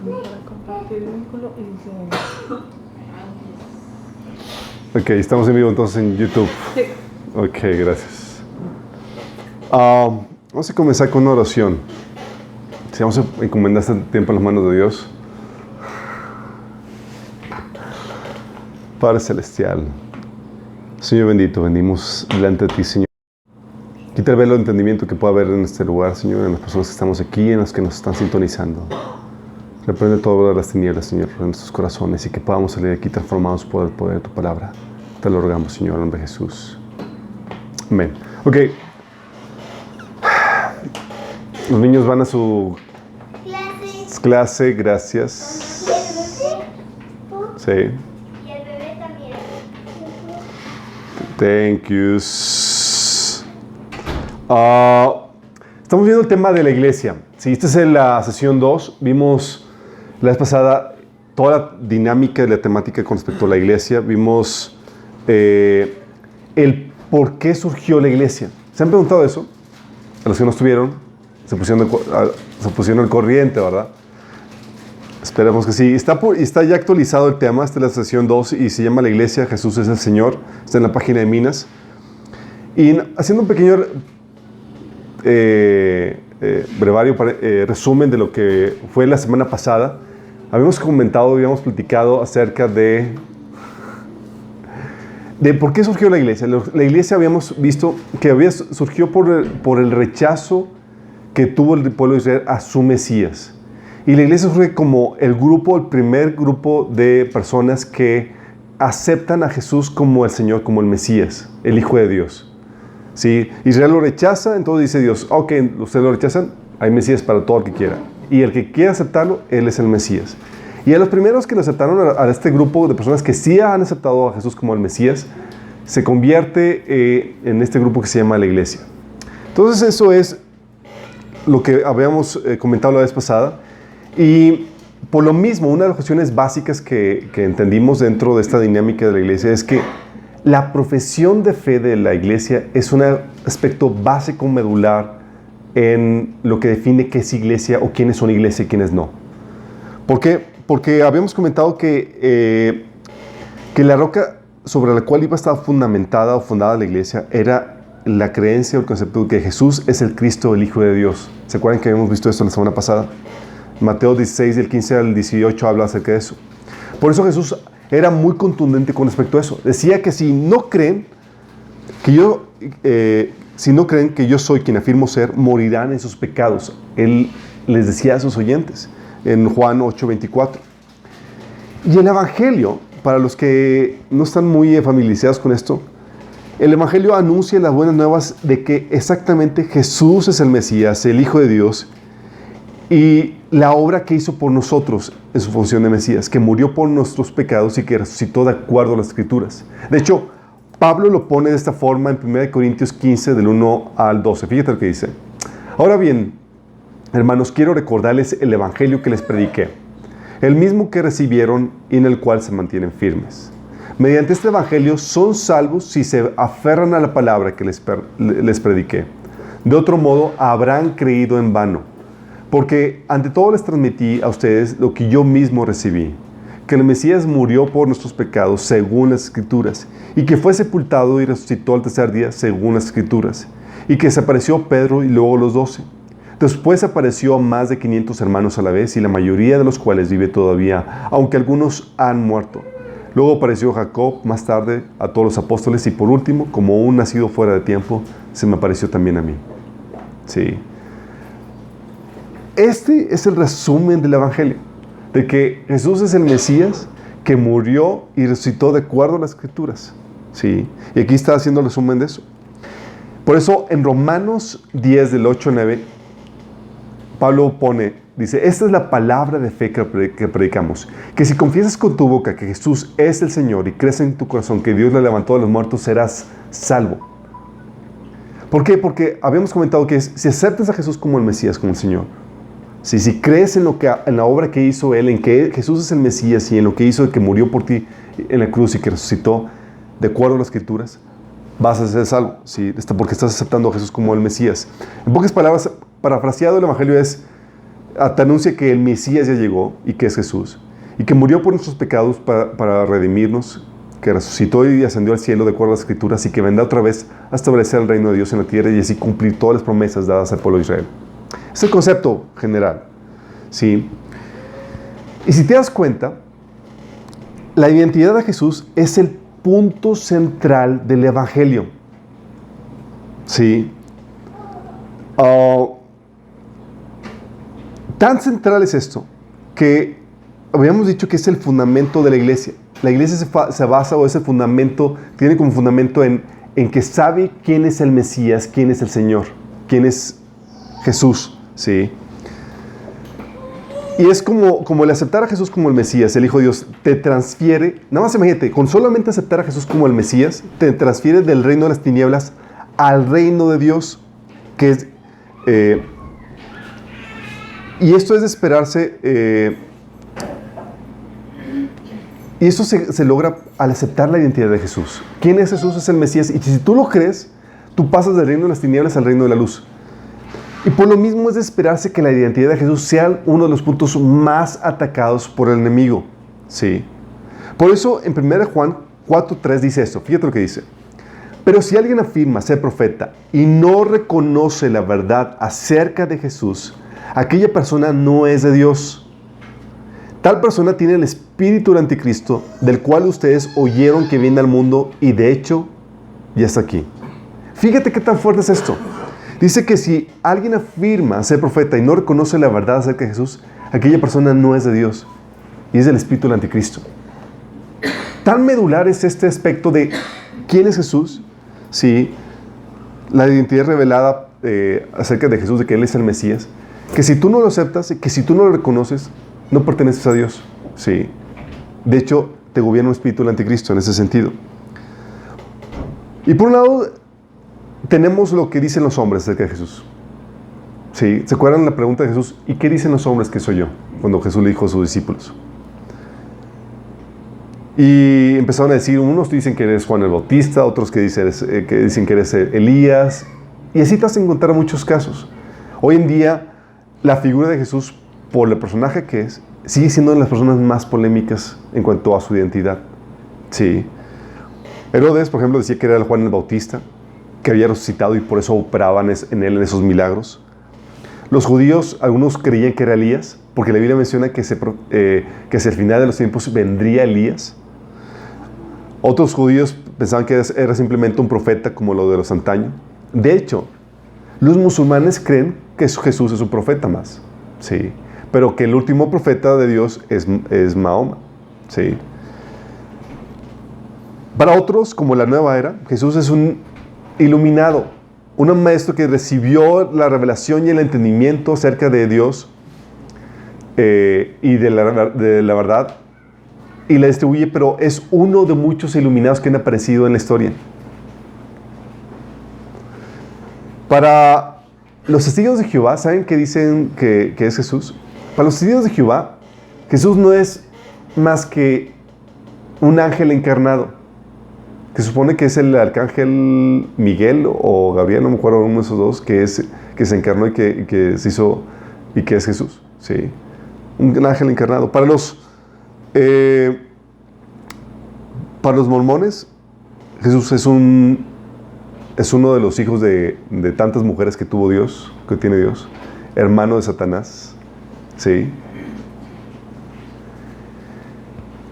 Para compartir vínculo y dice... Ok, estamos en vivo entonces en YouTube. Sí. Ok, gracias. Vamos a comenzar con una oración. Si vamos a encomendar este tiempo en las manos de Dios. Padre Celestial, Señor bendito, venimos delante de ti, Señor. Quita el velo de entendimiento que pueda haber en este lugar, Señor, en las personas que estamos aquí, en las que nos están sintonizando. Reprende todo de las tinieblas, Señor, en nuestros corazones y que podamos salir de aquí transformados por el poder de tu palabra. Te lo rogamos, Señor, en nombre de Jesús. Amén. Ok. Los niños van a su clase, gracias. Sí. Y el bebé también. Thank you. Estamos viendo el tema de la iglesia. Sí, esta es la sesión 2. Vimos la vez pasada toda la dinámica de la temática con respecto a la iglesia. Vimos el por qué surgió la iglesia. ¿Se han preguntado eso? A los que no estuvieron, se pusieron al corriente, ¿verdad? Esperemos que sí. Está ya actualizado el tema. Esta es la sesión 2 y se llama La Iglesia, Jesús es el Señor. Está en la página de Minas. Y haciendo un pequeño brevario, resumen de lo que fue la semana pasada, habíamos platicado acerca de por qué surgió la iglesia. La iglesia habíamos visto que surgió por el rechazo que tuvo el pueblo de Israel a su Mesías. Y la iglesia surge como el primer grupo de personas que aceptan a Jesús como el Señor, como el Mesías, el Hijo de Dios. ¿Sí? Israel lo rechaza, entonces dice Dios, ok, ustedes lo rechazan, hay Mesías para todo el que quiera. Y el que quiera aceptarlo, Él es el Mesías. Y a los primeros que lo aceptaron, a este grupo de personas que sí han aceptado a Jesús como el Mesías, se convierte en este grupo que se llama la iglesia. Entonces eso es lo que habíamos comentado la vez pasada. Y por lo mismo, una de las cuestiones básicas que entendimos dentro de esta dinámica de la iglesia es que la profesión de fe de la iglesia es un aspecto básico, medular, en lo que define qué es iglesia o quiénes son iglesia y quiénes no. ¿Por qué? Porque habíamos comentado que la roca sobre la cual iba a estar fundamentada o fundada la iglesia era la creencia o el concepto de que Jesús es el Cristo, el Hijo de Dios. ¿Se acuerdan que habíamos visto esto la semana pasada? Mateo 16, del 15 al 18 habla acerca de eso. Por eso Jesús era muy contundente con respecto a eso. Decía que si no creen que yo soy quien afirmo ser, morirán en sus pecados. Él les decía a sus oyentes en Juan 8:24. Y el Evangelio, para los que no están muy familiarizados con esto, el Evangelio anuncia las buenas nuevas de que exactamente Jesús es el Mesías, el Hijo de Dios, y la obra que hizo por nosotros en su función de Mesías, que murió por nuestros pecados y que resucitó de acuerdo a las Escrituras. De hecho, Pablo lo pone de esta forma en 1 Corintios 15, del 1 al 12. Fíjate lo que dice. Ahora bien, hermanos, quiero recordarles el Evangelio que les prediqué, el mismo que recibieron y en el cual se mantienen firmes. Mediante este Evangelio son salvos si se aferran a la palabra que les prediqué. De otro modo, habrán creído en vano. Porque ante todo les transmití a ustedes lo que yo mismo recibí, que el Mesías murió por nuestros pecados según las Escrituras, y que fue sepultado y resucitó al tercer día según las Escrituras, y que se apareció a Pedro y luego a los 12. Después apareció a más de 500 hermanos a la vez, y la mayoría de los cuales vive todavía, aunque algunos han muerto. Luego apareció Jacob, más tarde a todos los apóstoles, y por último, como un nacido fuera de tiempo, se me apareció también a mí. Sí. Este es el resumen del Evangelio, de que Jesús es el Mesías que murió y resucitó de acuerdo a las Escrituras. ¿Sí? Y aquí está haciendo el resumen de eso. Por eso en Romanos 10, del 8 al 9, Pablo dice, esta es la palabra de fe que predicamos, que si confiesas con tu boca que Jesús es el Señor y crees en tu corazón que Dios le levantó de los muertos, serás salvo. ¿Por qué? Porque habíamos comentado que si aceptas a Jesús como el Mesías, como el Señor, si crees en la obra que hizo Él, en que Jesús es el Mesías y en lo que hizo, que murió por ti en la cruz y que resucitó de acuerdo a las Escrituras, vas a ser salvo, ¿sí? Porque estás aceptando a Jesús como el Mesías. En pocas palabras, parafraseado el Evangelio es, te anuncia que el Mesías ya llegó y que es Jesús, y que murió por nuestros pecados para redimirnos, que resucitó y ascendió al cielo de acuerdo a las Escrituras, y que vendrá otra vez a establecer el reino de Dios en la tierra y así cumplir todas las promesas dadas al pueblo de Israel. Es el concepto general, ¿sí? Y si te das cuenta, la identidad de Jesús es el punto central del Evangelio, ¿sí? Tan central es esto que habíamos dicho que es el fundamento de la iglesia. La iglesia se basa, o ese fundamento, tiene como fundamento en que sabe quién es el Mesías, quién es el Señor, quién es Jesús, ¿sí? Y es como el aceptar a Jesús como el Mesías, el Hijo de Dios, te transfiere, nada más imagínate, con solamente aceptar a Jesús como el Mesías, te transfiere del reino de las tinieblas al reino de Dios, que es... y esto es de esperarse, y eso se logra al aceptar la identidad de Jesús. ¿Quién es Jesús? Es el Mesías. Y si tú lo crees, tú pasas del reino de las tinieblas al reino de la luz. Y por lo mismo es de esperarse que la identidad de Jesús sea uno de los puntos más atacados por el enemigo. ¿Sí? Por eso en 1 Juan 4:3 dice esto. Fíjate lo que dice. Pero si alguien afirma ser profeta y no reconoce la verdad acerca de Jesús, aquella persona no es de Dios. Tal persona tiene el espíritu del anticristo, del cual ustedes oyeron que viene al mundo y de hecho ya está aquí. Fíjate qué tan fuerte es esto. Dice que si alguien afirma ser profeta y no reconoce la verdad acerca de Jesús, aquella persona no es de Dios y es del espíritu del anticristo. Tan medular es este aspecto de quién es Jesús, ¿sí? La identidad revelada acerca de Jesús, de que Él es el Mesías, que si tú no lo aceptas, que si tú no lo reconoces, no perteneces a Dios, ¿sí? De hecho, te gobierna un espíritu del anticristo en ese sentido. Y por un lado, tenemos lo que dicen los hombres acerca de Jesús. ¿Sí? ¿Se acuerdan la pregunta de Jesús? ¿Y qué dicen los hombres que soy yo? Cuando Jesús le dijo a sus discípulos. Y empezaron a decir, unos dicen que eres Juan el Bautista, otros que dicen que eres Elías. Y así te vas a encontrar muchos casos. Hoy en día, la figura de Jesús, por el personaje que es, sigue siendo una de las personas más polémicas en cuanto a su identidad. Sí. Herodes, por ejemplo, decía que era el Juan el Bautista, que había resucitado y por eso operaban en él en esos milagros. Los judíos, algunos creían que era Elías, porque la Biblia menciona que hacia el final de los tiempos vendría Elías. Otros judíos pensaban que era simplemente un profeta como lo de los antaños. De hecho, los musulmanes creen que Jesús es un profeta más. Sí. Pero que el último profeta de Dios es Mahoma. ¿Sí? Para otros, como la nueva era, Jesús es un iluminado, un maestro que recibió la revelación y el entendimiento acerca de Dios y de la verdad y la distribuye, pero es uno de muchos iluminados que han aparecido en la historia. Para los testigos de Jehová, ¿saben qué dicen que es Jesús? Para los testigos de Jehová, Jesús no es más que un ángel encarnado, que se supone que es el arcángel Miguel o Gabriel, no me acuerdo, uno de esos dos, que se encarnó y que se hizo, y que es Jesús, ¿sí? Un ángel encarnado. Para los mormones, Jesús es uno de los hijos de tantas mujeres que tuvo Dios, que tiene Dios, hermano de Satanás, ¿sí?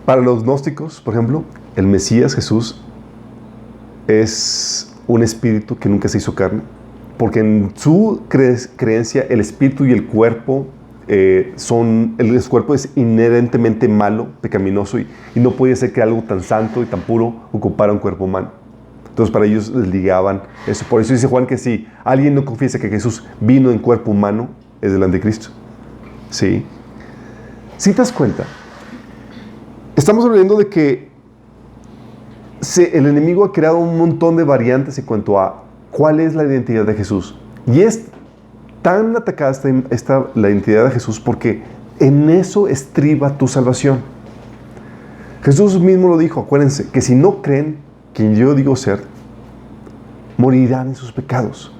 Para los gnósticos, por ejemplo, el Mesías Jesús es un espíritu que nunca se hizo carne, porque en su creencia el espíritu y el cuerpo el cuerpo es inherentemente malo, pecaminoso, y no podía ser que algo tan santo y tan puro ocupara un cuerpo humano. Entonces para ellos les ligaban eso. Por eso dice Juan que si alguien no confiesa que Jesús vino en cuerpo humano, es del anticristo. ¿Sí? ¿Sí te das cuenta? Estamos hablando de que el enemigo ha creado un montón de variantes en cuanto a cuál es la identidad de Jesús. Y es tan atacada la identidad de Jesús porque en eso estriba tu salvación. Jesús mismo lo dijo, acuérdense, que si no creen quien yo digo ser, morirán en sus pecados.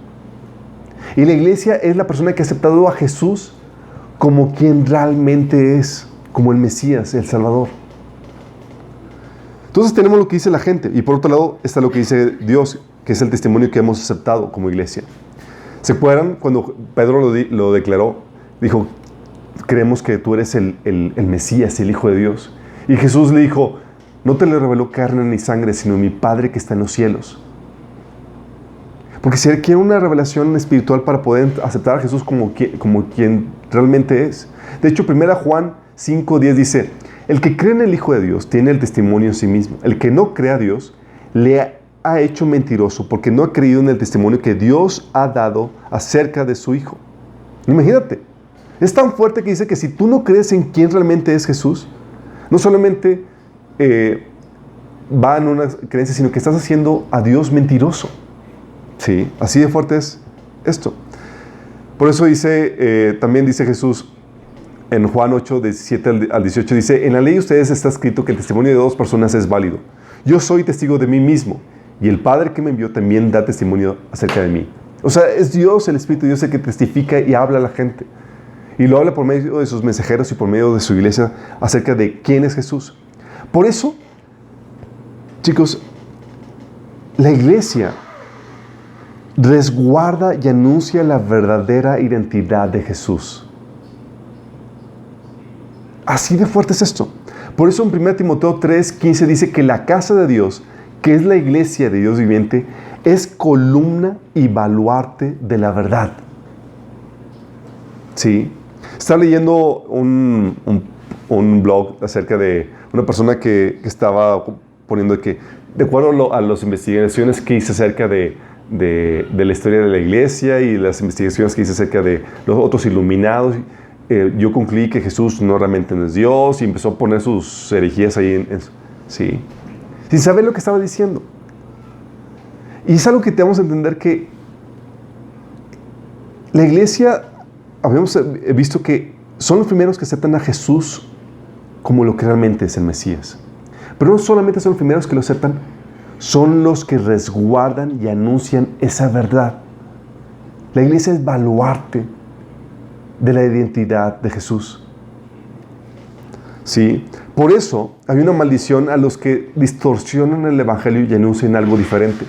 Y la iglesia es la persona que ha aceptado a Jesús como quien realmente es, como el Mesías, el Salvador. Entonces tenemos lo que dice la gente y por otro lado está lo que dice Dios, que es el testimonio que hemos aceptado como iglesia. ¿Se acuerdan cuando Pedro lo declaró? Dijo, creemos que tú eres el Mesías, el Hijo de Dios. Y Jesús le dijo, no te lo reveló carne ni sangre, sino mi Padre que está en los cielos. Porque se requiere una revelación espiritual para poder aceptar a Jesús como quien realmente es. De hecho, 1 Juan 5:10 dice, el que cree en el Hijo de Dios tiene el testimonio en sí mismo. El que no cree a Dios le ha hecho mentiroso porque no ha creído en el testimonio que Dios ha dado acerca de su Hijo. Imagínate, es tan fuerte que dice que si tú no crees en quién realmente es Jesús, no solamente va en una creencia, sino que estás haciendo a Dios mentiroso. Sí, así de fuerte es esto. Por eso también dice Jesús en Juan 8, 17 al 18, dice, en la ley de ustedes está escrito que el testimonio de 2 personas es válido. Yo soy testigo de mí mismo y el Padre que me envió también da testimonio acerca de mí. O sea, es Dios, el Espíritu de Dios, el que testifica y habla a la gente. Y lo habla por medio de sus mensajeros y por medio de su iglesia acerca de quién es Jesús. Por eso, chicos, la iglesia resguarda y anuncia la verdadera identidad de Jesús. Así de fuerte es esto. Por eso en 1 Timoteo 3:15 dice que la casa de Dios, que es la iglesia de Dios viviente, es columna y baluarte de la verdad. ¿Sí? Estaba leyendo un blog acerca de una persona que estaba poniendo que, de acuerdo a las investigaciones que hice acerca de la historia de la iglesia y las investigaciones que hice acerca de los otros iluminados, yo concluí que Jesús realmente no es Dios y empezó a poner sus herejías ahí sí, sin saber lo que estaba diciendo. Y es algo que tenemos que entender, que la iglesia, habíamos visto que son los primeros que aceptan a Jesús como lo que realmente es el Mesías. Pero no solamente son los primeros que lo aceptan, son los que resguardan y anuncian esa verdad. La iglesia es baluarte de la identidad de Jesús. Sí, por eso hay una maldición a los que distorsionan el evangelio y anuncian algo diferente.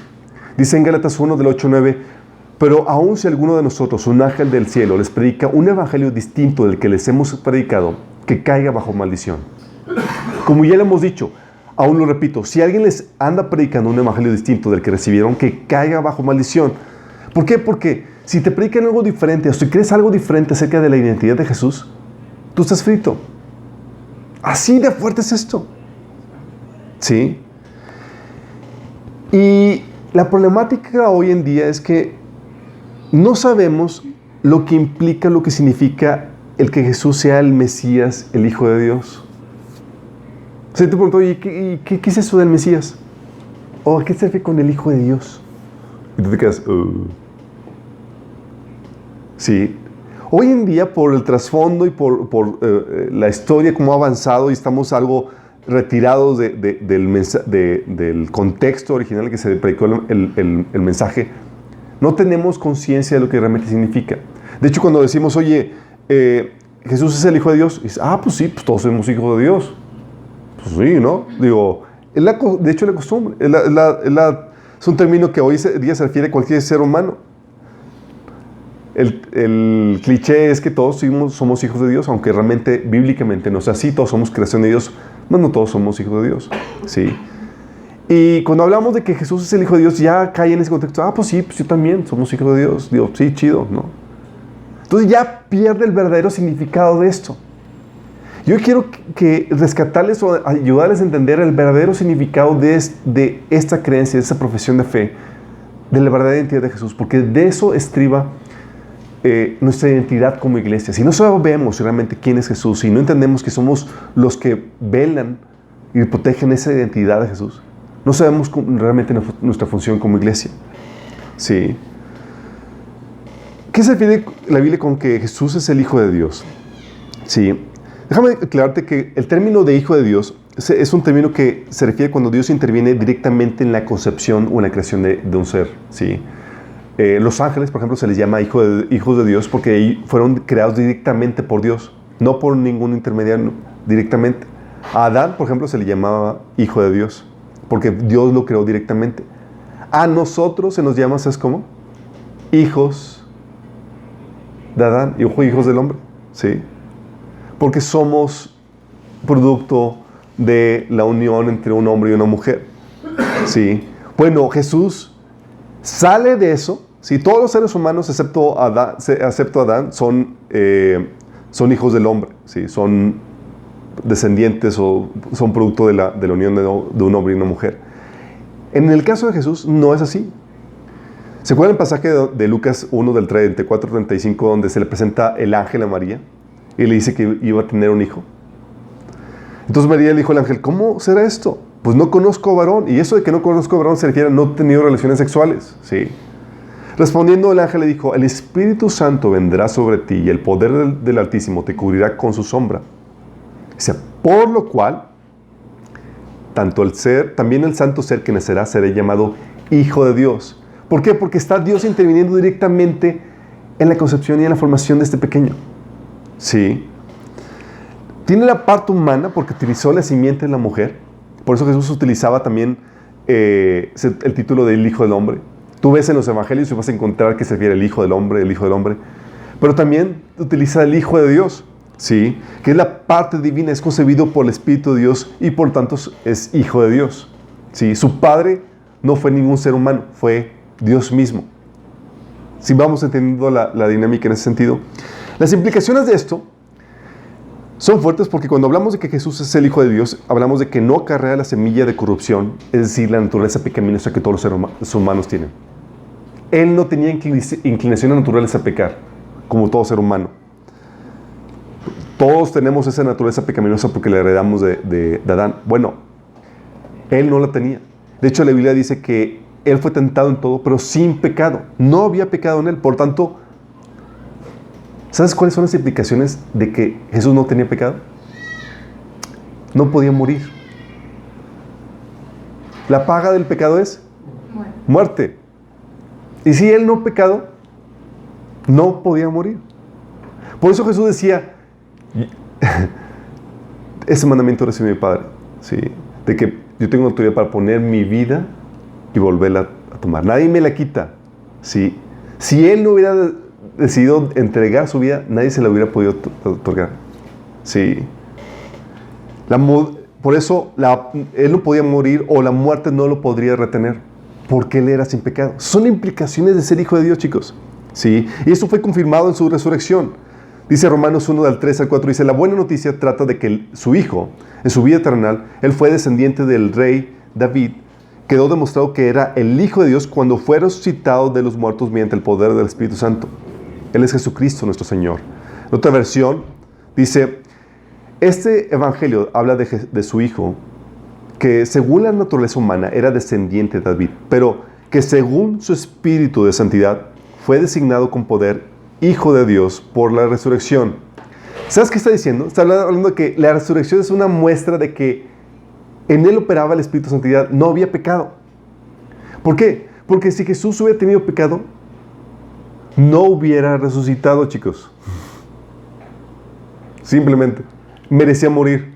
Dice en Gálatas 1 del 8-9, pero aun si alguno de nosotros, un ángel del cielo, les predica un evangelio distinto del que les hemos predicado, que caiga bajo maldición. Como ya le hemos dicho, aún lo repito, si alguien les anda predicando un evangelio distinto del que recibieron, que caiga bajo maldición. ¿Por qué? Porque si te predican algo diferente, o si crees algo diferente acerca de la identidad de Jesús, tú estás frito. Así de fuerte es esto. ¿Sí? Y la problemática hoy en día es que no sabemos lo que implica, lo que significa el que Jesús sea el Mesías, el Hijo de Dios. O sea, te pregunto, ¿y qué es eso del Mesías? ¿O qué se refiere con el Hijo de Dios? Y tú te quedas, Sí. Hoy en día, por el trasfondo y por la historia, cómo ha avanzado, y estamos algo retirados del contexto original que se predicó el mensaje, no tenemos conciencia de lo que realmente significa. De hecho, cuando decimos, oye, Jesús es el Hijo de Dios, dices, pues sí, pues todos somos hijos de Dios. Pues sí, ¿no? Digo, de hecho, la costumbre, es un término que hoy día se refiere a cualquier ser humano. El cliché es que todos somos hijos de Dios, aunque realmente, bíblicamente, no sea así. Todos somos creación de Dios, pero no todos somos hijos de Dios. ¿Sí? Y cuando hablamos de que Jesús es el Hijo de Dios, ya cae en ese contexto. Pues sí, pues yo también somos hijos de Dios. Digo, sí, chido, ¿no? Entonces ya pierde el verdadero significado de esto. Yo quiero que rescatarles o ayudarles a entender el verdadero significado de esta creencia, de esta profesión de fe, de la verdadera identidad de Jesús, porque de eso estriba nuestra identidad como iglesia. Si no sabemos realmente quién es Jesús, si no entendemos que somos los que velan y protegen esa identidad de Jesús, no sabemos realmente nuestra función como iglesia. ¿Sí? ¿Qué se refiere la Biblia con que Jesús es el Hijo de Dios? Sí. Déjame aclararte que el término de Hijo de Dios es un término que se refiere cuando Dios interviene directamente en la concepción o en la creación de un ser. ¿Sí? Los ángeles, por ejemplo, se les llama hijos de Dios porque fueron creados directamente por Dios, no por ningún intermediario, directamente. A Adán, por ejemplo, se le llamaba hijo de Dios porque Dios lo creó directamente. A nosotros se nos llama, ¿sabes cómo? Hijos de Adán y hijos del hombre, ¿sí? Porque somos producto de la unión entre un hombre y una mujer, ¿sí? Bueno, Jesús sale de eso, ¿sí? Todos los seres humanos, excepto Adán, son hijos del hombre, ¿sí? Son descendientes o son producto de la unión de un hombre y una mujer. En el caso de Jesús no es así. ¿Se acuerdan el pasaje de Lucas 1 del 34 al 35 donde se le presenta el ángel a María y le dice que iba a tener un hijo? Entonces María le dijo al ángel, ¿cómo será esto? Pues no conozco varón. Y eso de que no conozco varón se refiere a no he tenido relaciones sexuales, ¿sí? Respondiendo el ángel le dijo, el Espíritu Santo vendrá sobre ti y el poder del Altísimo te cubrirá con su sombra. Dice, por lo cual, también el santo ser que nacerá será llamado Hijo de Dios. ¿Por qué? Porque está Dios interviniendo directamente en la concepción y en la formación de este pequeño. Sí. Tiene la parte humana porque utilizó la simiente de la mujer. Por eso Jesús utilizaba también el título del Hijo del Hombre. Tú ves en los evangelios y vas a encontrar que se refiere al Hijo del Hombre, el Hijo del Hombre. Pero también utiliza el Hijo de Dios, ¿sí? Que es la parte divina, es concebido por el Espíritu de Dios y por tanto es Hijo de Dios, ¿sí? Su Padre no fue ningún ser humano, fue Dios mismo. Si vamos entendiendo la dinámica en ese sentido. Las implicaciones de esto son fuertes porque cuando hablamos de que Jesús es el Hijo de Dios, hablamos de que no acarrea la semilla de corrupción, es decir, la naturaleza pecaminosa que todos los seres humanos tienen. Él no tenía inclinaciones naturales a pecar, como todo ser humano. Todos tenemos esa naturaleza pecaminosa porque la heredamos de Adán. Bueno, él no la tenía. De hecho, la Biblia dice que él fue tentado en todo, pero sin pecado. No había pecado en él. Por tanto, ¿sabes cuáles son las implicaciones de que Jesús no tenía pecado? No podía morir. La paga del pecado es muerte. Y si él no pecado, no podía morir. Por eso Jesús decía, ese mandamiento recibe mi Padre, ¿sí? De que yo tengo autoridad para poner mi vida y volverla a tomar. Nadie me la quita, ¿sí? Si él no hubiera decidido entregar su vida, nadie se la hubiera podido otorgar, ¿sí? Por eso él no podía morir o la muerte no lo podría retener, porque él era sin pecado. Son implicaciones de ser hijo de Dios, chicos, ¿sí? Y eso fue confirmado en su resurrección. Dice Romanos 1 del 3 al 4, dice, la buena noticia trata de que su hijo, en su vida terrenal, él fue descendiente del rey David. Quedó demostrado que era el Hijo de Dios cuando fue resucitado de los muertos mediante el poder del Espíritu Santo. Él es Jesucristo nuestro Señor. En otra versión dice, este evangelio habla de su Hijo, que según la naturaleza humana era descendiente de David, pero que según su espíritu de santidad fue designado con poder Hijo de Dios por la resurrección. ¿Sabes qué está diciendo? Está hablando de que la resurrección es una muestra de que en él operaba el Espíritu de Santidad, no había pecado. ¿Por qué? Porque si Jesús hubiera tenido pecado, no hubiera resucitado, chicos. Simplemente merecía morir,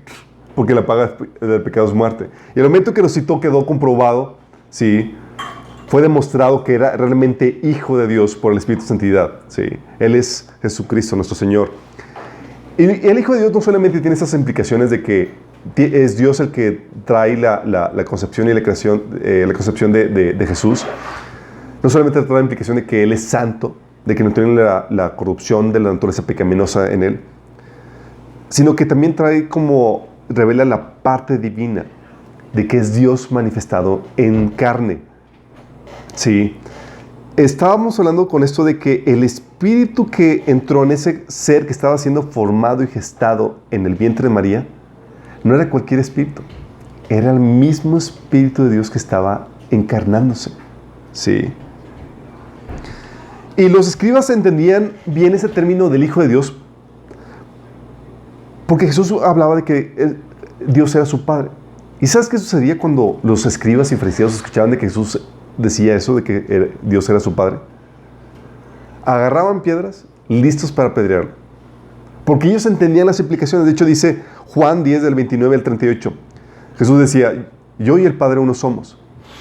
porque la paga del pecado es muerte. Y el momento que resucitó quedó comprobado, ¿sí? Fue demostrado que era realmente Hijo de Dios por el Espíritu de Santidad, ¿sí? Él es Jesucristo, nuestro Señor. Y el Hijo de Dios no solamente tiene esas implicaciones de que es Dios el que trae la concepción y la creación, la concepción de Jesús. No solamente trae la implicación de que Él es santo, de que no tiene la corrupción de la naturaleza pecaminosa en Él, sino que también trae revela la parte divina de que es Dios manifestado en carne. Sí. Estábamos hablando con esto de que el espíritu que entró en ese ser que estaba siendo formado y gestado en el vientre de María, no era cualquier espíritu, era el mismo Espíritu de Dios que estaba encarnándose. Sí. Y los escribas entendían bien ese término del Hijo de Dios porque Jesús hablaba de que Dios era su Padre. ¿Y sabes qué sucedía cuando los escribas y fariseos escuchaban de que Jesús decía eso, de que Dios era su Padre? agarraban piedras listos para apedrearlo. Porque ellos entendían las implicaciones. De hecho, dice Juan 10, del 29 al 38. Jesús decía, yo y el Padre uno somos.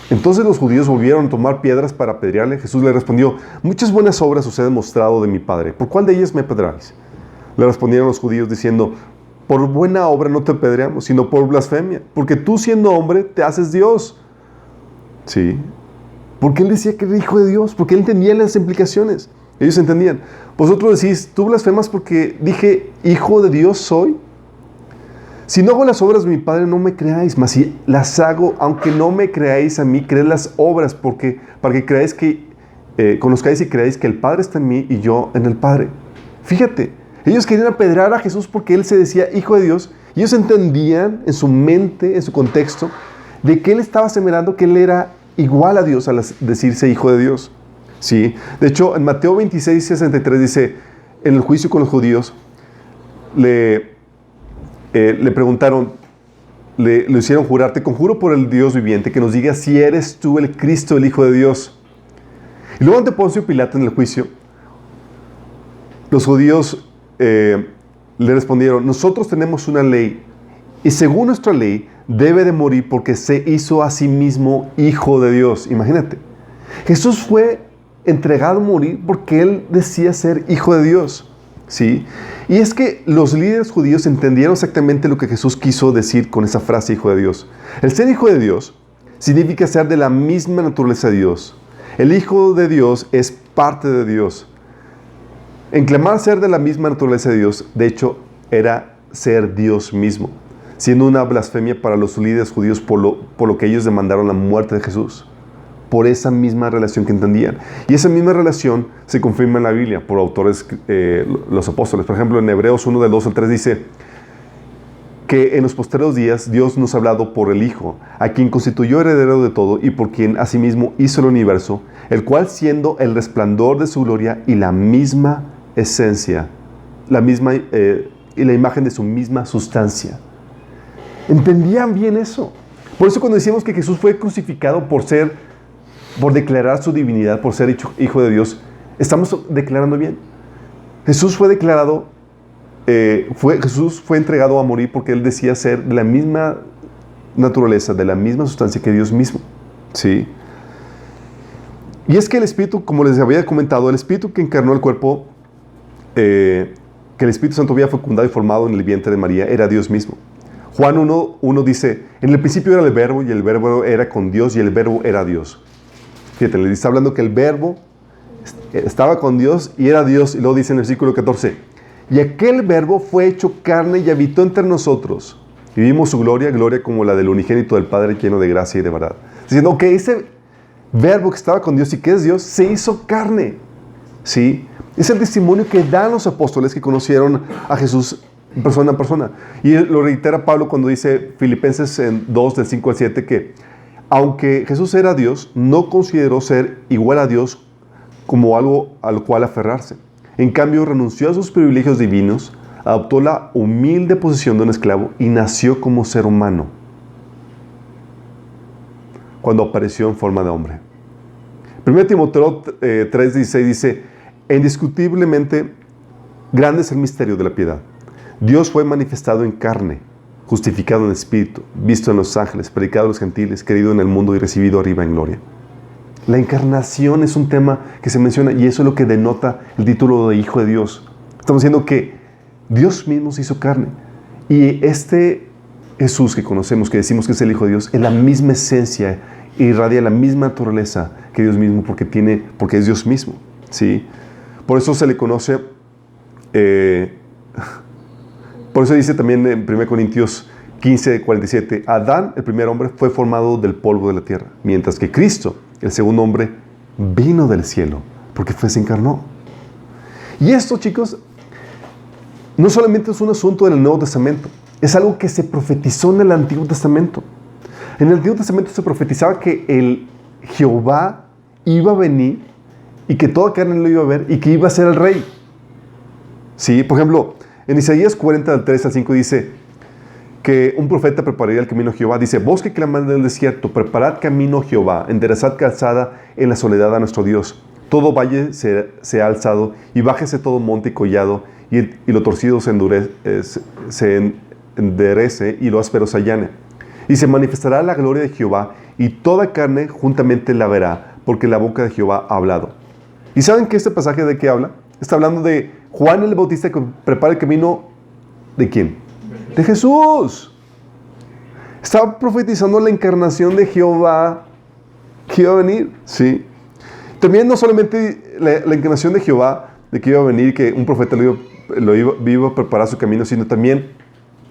Entonces los judíos volvieron a tomar piedras para apedrearle. Jesús le respondió, muchas buenas obras os he demostrado de mi Padre. ¿Por cuál de ellas me apedreáis? Le respondieron los judíos diciendo, por buena obra no te apedreamos, sino por blasfemia. Porque tú siendo hombre te haces Dios. Sí. Porque él decía que era hijo de Dios. Porque él entendía las implicaciones. Ellos entendían. Vosotros decís, tú blasfemas porque dije, hijo de Dios soy. Si no hago las obras de mi Padre, no me creáis. Mas si las hago, aunque no me creáis a mí, creed las obras, para que creáis conozcáis y creáis que el Padre está en mí y yo en el Padre. Fíjate, ellos querían apedrear a Jesús porque él se decía hijo de Dios. Y ellos entendían en su mente, en su contexto, de que él estaba aseverando que él era igual a Dios al decirse hijo de Dios. ¿Sí? De hecho, en Mateo 26, 63 dice, en el juicio con los judíos, le preguntaron, le hicieron jurar, te conjuro por el Dios viviente, que nos digas si eres tú el Cristo, el Hijo de Dios. Y luego ante Poncio Pilato en el juicio, los judíos le respondieron, nosotros tenemos una ley, y según nuestra ley, debe de morir porque se hizo a sí mismo Hijo de Dios. Imagínate, Jesús fue entregado a morir porque él decía ser Hijo de Dios. ¿Sí? Y es que los líderes judíos entendieron exactamente lo que Jesús quiso decir con esa frase, Hijo de Dios. El ser Hijo de Dios significa ser de la misma naturaleza de Dios. El Hijo de Dios es parte de Dios. En clamar ser de la misma naturaleza de Dios, de hecho, era ser Dios mismo, siendo una blasfemia para los líderes judíos por lo que ellos demandaron la muerte de Jesús. Por esa misma relación que entendían. Y esa misma relación se confirma en la Biblia por autores, los apóstoles. Por ejemplo, en Hebreos 1, del 2 al 3 dice que en los posteriores días Dios nos ha hablado por el Hijo, a quien constituyó heredero de todo y por quien asimismo hizo el universo, el cual siendo el resplandor de su gloria y la misma esencia, y la imagen de su misma sustancia. ¿Entendían bien eso? Por eso cuando decimos que Jesús fue crucificado por declarar su divinidad, por ser Hijo de Dios, estamos declarando bien. Jesús fue declarado, Jesús fue entregado a morir porque él decía ser de la misma naturaleza, de la misma sustancia que Dios mismo. ¿Sí? Y es que el Espíritu, como les había comentado, el Espíritu que encarnó el cuerpo, que el Espíritu Santo había fecundado y formado en el vientre de María, era Dios mismo. Juan 1 dice, en el principio era el Verbo, y el Verbo era con Dios, y el Verbo era Dios. Fíjate, le está hablando que el Verbo estaba con Dios y era Dios. Y luego dice en el versículo 14, y aquel Verbo fue hecho carne y habitó entre nosotros. Y vimos su gloria, gloria como la del unigénito del Padre, lleno de gracia y de verdad. Diciendo que ese Verbo que estaba con Dios y que es Dios, se hizo carne. ¿Sí? Es el testimonio que dan los apóstoles que conocieron a Jesús persona a persona. Y lo reitera Pablo cuando dice Filipenses 2, del 5 al 7, que aunque Jesús era Dios, no consideró ser igual a Dios como algo al cual aferrarse. En cambio, renunció a sus privilegios divinos, adoptó la humilde posición de un esclavo y nació como ser humano cuando apareció en forma de hombre. 1 Timoteo 3:16 dice, indiscutiblemente grande es el misterio de la piedad. Dios fue manifestado en carne, justificado en espíritu, visto en los ángeles, predicado a los gentiles, querido en el mundo y recibido arriba en gloria. La encarnación es un tema que se menciona y eso es lo que denota el título de Hijo de Dios. Estamos diciendo que Dios mismo se hizo carne y este Jesús que conocemos, que decimos que es el Hijo de Dios, es la misma esencia, irradia la misma naturaleza que Dios mismo porque es Dios mismo. ¿Sí? Por eso se le conoce, por eso dice también en 1 Corintios 15:47, Adán, el primer hombre, fue formado del polvo de la tierra, mientras que Cristo, el segundo hombre, vino del cielo, porque se encarnó. Y esto, chicos, no solamente es un asunto del Nuevo Testamento, es algo que se profetizó en el Antiguo Testamento. En el Antiguo Testamento se profetizaba que el Jehová iba a venir y que toda carne lo iba a ver y que iba a ser el rey. Sí, por ejemplo, en Isaías 40, del 3 al 5 dice que un profeta prepararía el camino a Jehová. Dice, vos que clamad en el desierto, preparad camino a Jehová, enderezad calzada en la soledad a nuestro Dios. todo valle se ha alzado, y bájese todo monte y collado, y lo torcido se enderece, y lo áspero se allane. Y se manifestará la gloria de Jehová, y toda carne juntamente la verá, porque la boca de Jehová ha hablado. ¿Y saben que este pasaje de qué habla? Está hablando de Juan el Bautista que prepara el camino, ¿de quién? De Jesús. Estaba profetizando la encarnación de Jehová que iba a venir, ¿sí? También no solamente la encarnación de Jehová, de que iba a venir, que un profeta iba a preparar su camino, sino también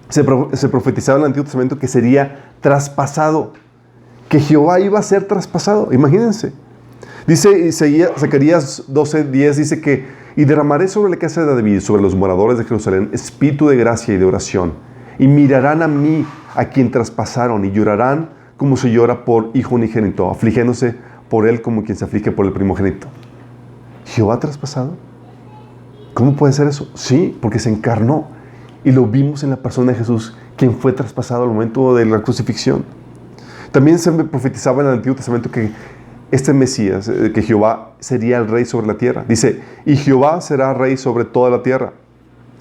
se profetizaba en el Antiguo Testamento que sería traspasado, que Jehová iba a ser traspasado. Imagínense. Dice Zacarías 12:10, dice que: y derramaré sobre la casa de David, sobre los moradores de Jerusalén, espíritu de gracia y de oración, y mirarán a mí, a quien traspasaron, y llorarán como se llora por hijo unigénito, afligiéndose por él como quien se aflige por el primogénito. ¿Jehová traspasado? ¿Cómo puede ser eso? Sí, porque se encarnó, y lo vimos en la persona de Jesús, quien fue traspasado al momento de la crucifixión. También se profetizaba en el Antiguo Testamento que este Mesías, que Jehová sería el rey sobre la tierra. Dice: y Jehová será rey sobre toda la tierra.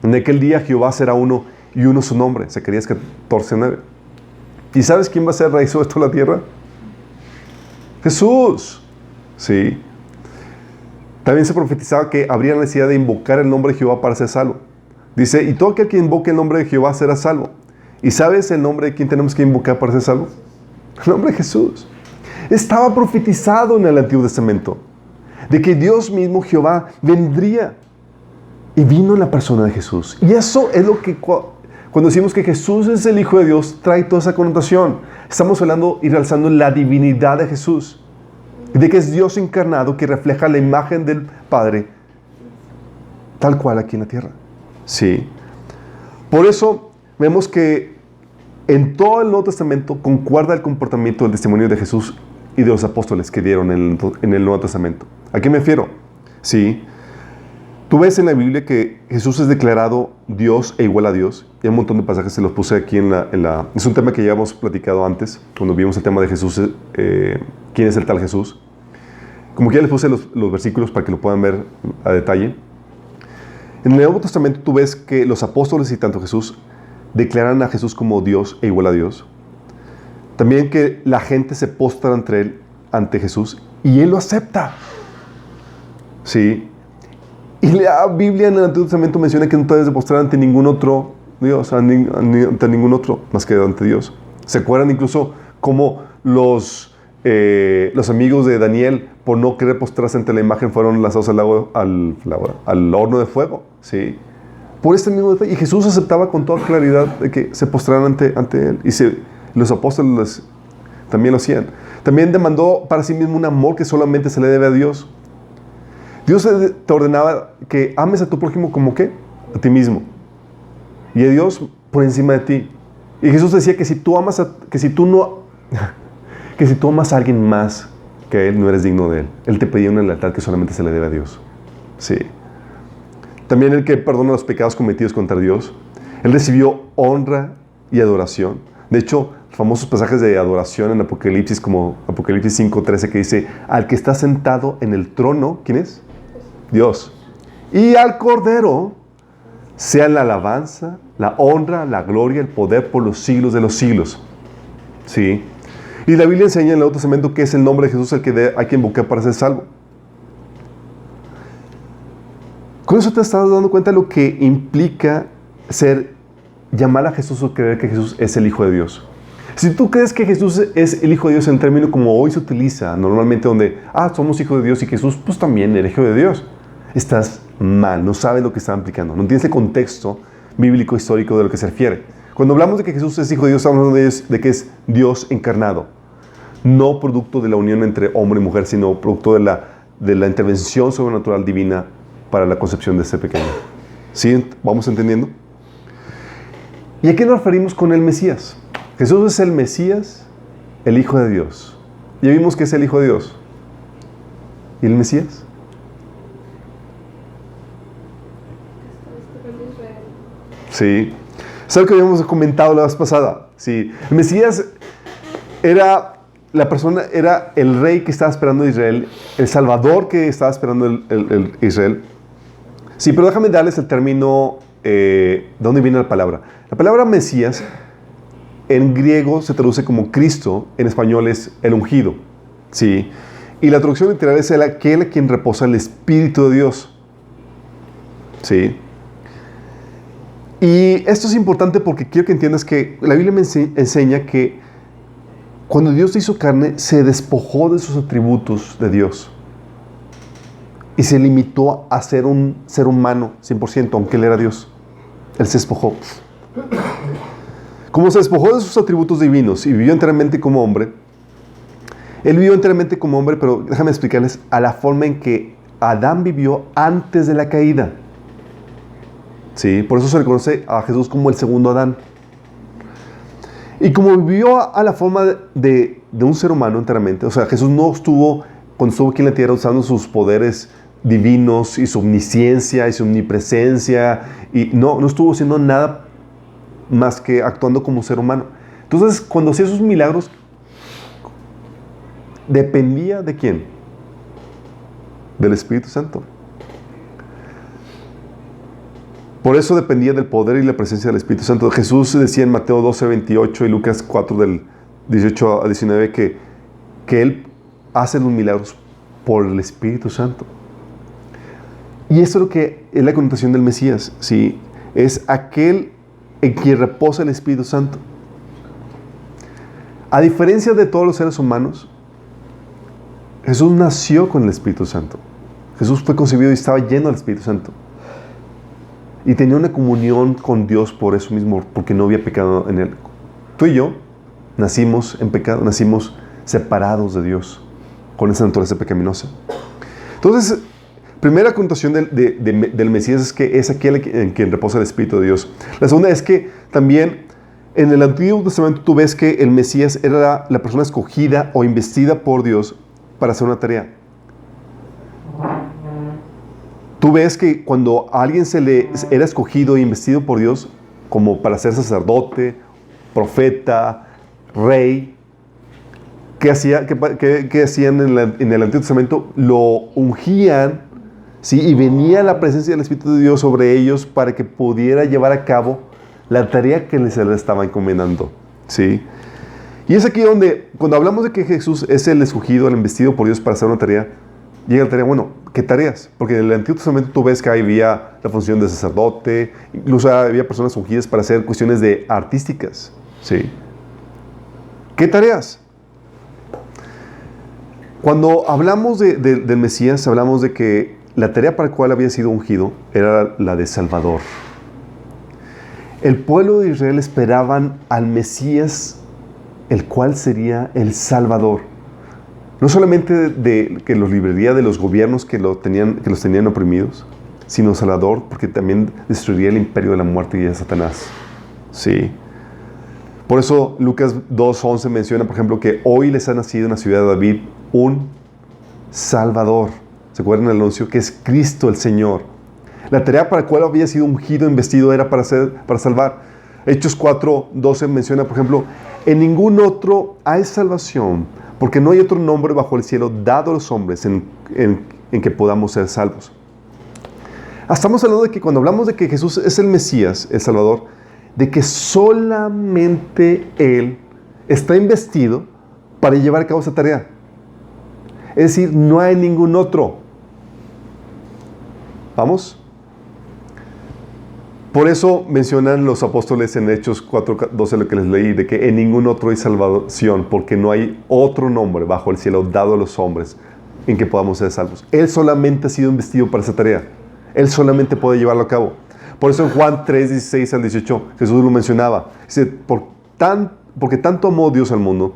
En aquel día Jehová será uno, y uno su nombre. Zacarías 14:9. ¿Y sabes quién va a ser rey sobre toda la tierra? Jesús. Sí. También se profetizaba que habría necesidad de invocar el nombre de Jehová para ser salvo. Dice: y todo aquel que invoque el nombre de Jehová será salvo. ¿Y sabes el nombre de quién tenemos que invocar para ser salvo? El nombre de Jesús. Estaba profetizado en el Antiguo Testamento de que Dios mismo, Jehová, vendría, y vino en la persona de Jesús. Y eso es lo que cuando decimos que Jesús es el Hijo de Dios, trae toda esa connotación. Estamos hablando y realzando la divinidad de Jesús, de que es Dios encarnado, que refleja la imagen del Padre tal cual aquí en la tierra. Sí. Por eso vemos que en todo el Nuevo Testamento concuerda el comportamiento del testimonio de Jesús y de los apóstoles que dieron en el Nuevo Testamento. ¿A qué me refiero? Sí. Tú ves en la Biblia que Jesús es declarado Dios e igual a Dios. Y hay un montón de pasajes, se los puse aquí en la... Es un tema que ya hemos platicado antes, cuando vimos el tema de Jesús, quién es el tal Jesús. Como que ya les puse los versículos para que lo puedan ver a detalle. En el Nuevo Testamento tú ves que los apóstoles y tanto Jesús declaran a Jesús como Dios e igual a Dios. También que la gente se postra ante Jesús, y Él lo acepta. Sí. Y la Biblia en el Antiguo Testamento menciona que no te debes de postrar ante ningún otro Dios, ante ningún otro más que ante Dios. ¿Se acuerdan incluso cómo los amigos de Daniel, por no querer postrarse ante la imagen, fueron lanzados al horno de fuego? Sí. Por este mismo detalle. Y Jesús aceptaba con toda claridad de que se postraran ante Él. Y los apóstoles también lo hacían. También demandó para sí mismo un amor que solamente se le debe a Dios. Dios te ordenaba que ames a tu prójimo como ¿qué? A ti mismo. Y a Dios por encima de ti. Y Jesús decía que si tú amas a alguien más que Él, no eres digno de Él. Él te pedía una lealtad que solamente se le debe a Dios. Sí. También el que perdona los pecados cometidos contra Dios. Él recibió honra y adoración. De hecho, famosos pasajes de adoración en Apocalipsis, como Apocalipsis 5:13, que dice: al que está sentado en el trono, ¿quién es? Dios. Y al Cordero sean la alabanza, la honra, la gloria, el poder por los siglos de los siglos. ¿Sí? Y la Biblia enseña en el Nuevo Testamento que es el nombre de Jesús el que hay que invocar para ser salvo. Con eso te estás dando cuenta de lo que implica llamar a Jesús o creer que Jesús es el Hijo de Dios. Si tú crees que Jesús es el Hijo de Dios en término como hoy se utiliza normalmente, donde somos hijos de Dios y Jesús pues también era Hijo de Dios, estás mal, no sabes lo que está implicando, no tienes el contexto bíblico histórico de lo que se refiere. Cuando hablamos de que Jesús es Hijo de Dios, estamos hablando de que es Dios encarnado, no producto de la unión entre hombre y mujer, sino producto de la intervención sobrenatural divina para la concepción de este pequeño. ¿Sí? ¿Vamos entendiendo? ¿Y a qué nos referimos con el Mesías? Jesús es el Mesías, el Hijo de Dios. Ya vimos que es el Hijo de Dios. ¿Y el Mesías? Sí. Es algo que habíamos comentado la vez pasada. Sí. El Mesías era la persona era el rey que estaba esperando Israel, el salvador que estaba esperando el Israel. Sí, pero déjame darles el término, ¿de dónde viene la palabra? La palabra Mesías en griego se traduce como Cristo, en español es el ungido. Sí. Y la traducción literal es aquel a quien reposa el Espíritu de Dios. Sí. Y esto es importante porque quiero que entiendas que la Biblia me enseña que cuando Dios hizo carne, se despojó de sus atributos de Dios. Y se limitó a ser un ser humano 100%, aunque Él era Dios. Él se despojó. Como se despojó de sus atributos divinos y vivió enteramente como hombre, Él vivió enteramente como hombre, pero déjame explicarles a la forma en que Adán vivió antes de la caída. Sí, por eso se le conoce a Jesús como el segundo Adán. Y como vivió a la forma de un ser humano enteramente, o sea, Jesús no estuvo, cuando estuvo aquí en la tierra, usando sus poderes divinos y su omnisciencia y su omnipresencia, y no estuvo haciendo nada más que actuando como ser humano. Entonces, cuando hacía sus milagros, ¿dependía de quién? Del Espíritu Santo. Por eso dependía del poder y la presencia del Espíritu Santo. Jesús decía en Mateo 12, 28 y Lucas 4, del 18 a 19, que Él hace los milagros por el Espíritu Santo. Y eso es lo que es la connotación del Mesías, ¿sí? Es aquel en quien reposa el Espíritu Santo. A diferencia de todos los seres humanos, Jesús nació con el Espíritu Santo. Jesús fue concebido y estaba lleno del Espíritu Santo. Y tenía una comunión con Dios por eso mismo, porque no había pecado en Él. Tú y yo nacimos en pecado, nacimos separados de Dios, con esa naturaleza pecaminosa. Entonces, primera connotación del Mesías es que es aquel en quien reposa el Espíritu de Dios. La segunda es que también en el Antiguo Testamento tú ves que el Mesías era la persona escogida o investida por Dios para hacer una tarea. Tú ves que cuando a alguien era escogido e investido por Dios como para ser sacerdote, profeta, rey, ¿qué hacían en el Antiguo Testamento? Lo ungían, ¿sí? Y venía la presencia del Espíritu de Dios sobre ellos para que pudiera llevar a cabo la tarea que se les estaba encomendando, ¿sí? Y es aquí donde, cuando hablamos de que Jesús es el escogido, el investido por Dios para hacer una tarea, llega la tarea, bueno, ¿qué tareas? Porque en el Antiguo Testamento tú ves que había la función de sacerdote, incluso había personas ungidas para hacer cuestiones artísticas, ¿sí? ¿Qué tareas? Cuando hablamos del Mesías, hablamos de que la tarea para la cual había sido ungido era la de Salvador. El pueblo de Israel esperaban al Mesías, el cual sería el Salvador. No solamente que los libraría de los gobiernos que los tenían oprimidos, sino Salvador, porque también destruiría el imperio de la muerte y de Satanás. Sí. Por eso Lucas 2:11 menciona, por ejemplo, que hoy les ha nacido en la ciudad de David un Salvador. ¿Se acuerdan del anuncio? Que es Cristo el Señor. La tarea para la cual había sido ungido, investido, era para salvar. Hechos 4:12 menciona, por ejemplo, en ningún otro hay salvación, porque no hay otro nombre bajo el cielo dado a los hombres en que podamos ser salvos. Estamos hablando de que cuando hablamos de que Jesús es el Mesías, el Salvador, de que solamente Él está investido para llevar a cabo esa tarea. Es decir, no hay ningún otro. ¿Vamos? Por eso mencionan los apóstoles en Hechos 4:12, lo que les leí, de que en ningún otro hay salvación, porque no hay otro nombre bajo el cielo dado a los hombres en que podamos ser salvos. Él solamente ha sido investido para esa tarea. Él solamente puede llevarlo a cabo. Por eso en Juan 3:16 al 18 Jesús lo mencionaba. Dice, porque tanto amó Dios al mundo,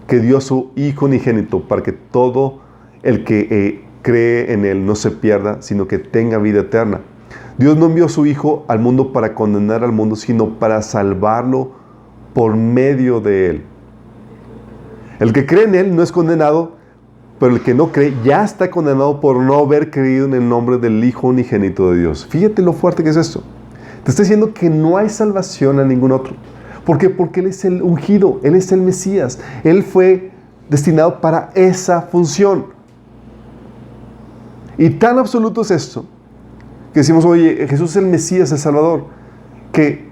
que dio a su Hijo unigénito, para que todo el que cree en Él no se pierda, sino que tenga vida eterna. Dios no envió a su Hijo al mundo para condenar al mundo, sino para salvarlo por medio de Él. El que cree en Él no es condenado, pero el que no cree ya está condenado por no haber creído en el nombre del Hijo unigénito de Dios. Fíjate lo fuerte que es esto. Te está diciendo que no hay salvación a ningún otro. ¿Por qué? Porque Él es el ungido, Él es el Mesías. Él fue destinado para esa función. Y tan absoluto es esto, que decimos, oye, Jesús es el Mesías, el Salvador, que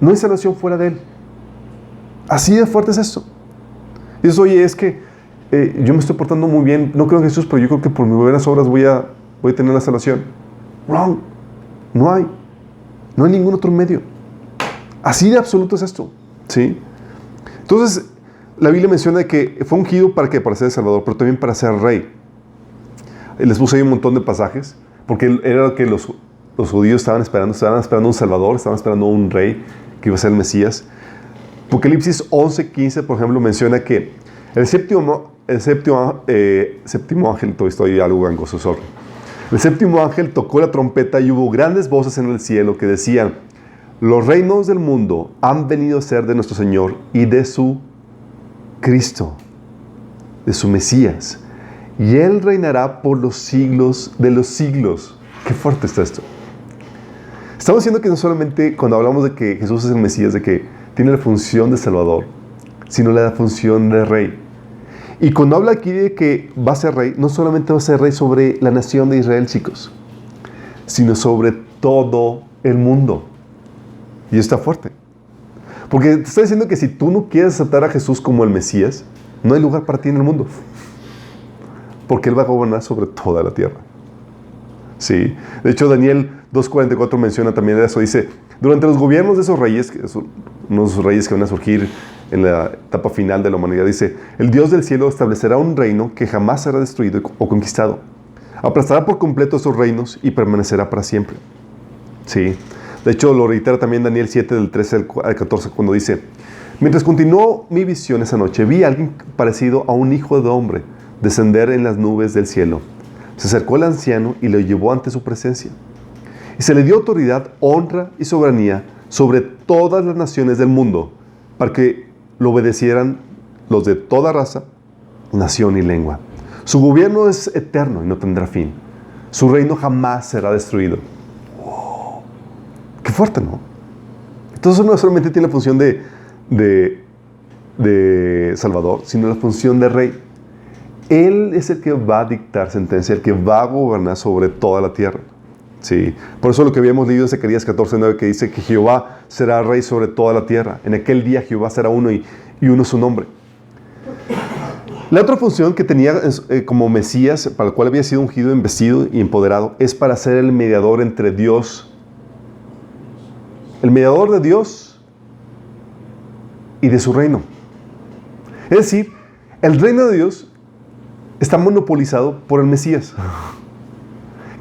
no hay salvación fuera de Él. Así de fuerte es esto. Y dices, oye, es que yo me estoy portando muy bien, no creo en Jesús, pero yo creo que por mis buenas obras voy a tener la salvación. Wrong. No hay ningún otro medio. Así de absoluto es esto, ¿sí? Entonces, la Biblia menciona que fue ungido para ser el Salvador, pero también para ser rey. Les puse ahí un montón de pasajes, porque era lo que los judíos estaban esperando un Salvador, estaban esperando un rey que iba a ser el Mesías. Apocalipsis 11:15, por ejemplo, menciona que el séptimo ángel, todo estoy algo gangoso, sorry. El séptimo ángel tocó la trompeta y hubo grandes voces en el cielo que decían: los reinos del mundo han venido a ser de nuestro Señor y de su Cristo, de su Mesías, y Él reinará por los siglos de los siglos. Qué fuerte está esto. Estamos diciendo que no solamente cuando hablamos de que Jesús es el Mesías, de que tiene la función de Salvador, sino la función de Rey. Y cuando habla aquí de que va a ser Rey, no solamente va a ser Rey sobre la nación de Israel, chicos, sino sobre todo el mundo. Y está fuerte. Porque te está diciendo que si tú no quieres aceptar a Jesús como el Mesías, no hay lugar para ti en el mundo. Porque Él va a gobernar sobre toda la tierra. Sí. De hecho, Daniel 2:44 menciona también eso. Dice, durante los gobiernos de esos reyes, que son unos reyes que van a surgir en la etapa final de la humanidad, dice, el Dios del cielo establecerá un reino que jamás será destruido o conquistado. Aplastará por completo esos reinos y permanecerá para siempre. Sí. De hecho, lo reitera también Daniel 7, del 13 al 14, cuando dice, mientras continuó mi visión esa noche, vi a alguien parecido a un hijo de hombre descender en las nubes del cielo. Se acercó al anciano y lo llevó ante su presencia. Y se le dio autoridad, honra y soberanía sobre todas las naciones del mundo, para que lo obedecieran los de toda raza, nación y lengua. Su gobierno es eterno y no tendrá fin. Su reino jamás será destruido. ¡Wow! ¡Qué fuerte!, ¿no? Entonces no solamente tiene la función de Salvador, sino la función de Rey. Él es el que va a dictar sentencia, el que va a gobernar sobre toda la tierra. Sí. Por eso lo que habíamos leído en Zacarías 14:9, que dice que Jehová será rey sobre toda la tierra. En aquel día Jehová será uno y uno su nombre. La otra función que tenía como Mesías, para el cual había sido ungido, investido y empoderado, es para ser el mediador entre Dios, el mediador de Dios y de su reino. Es decir, el reino de Dios está monopolizado por el Mesías.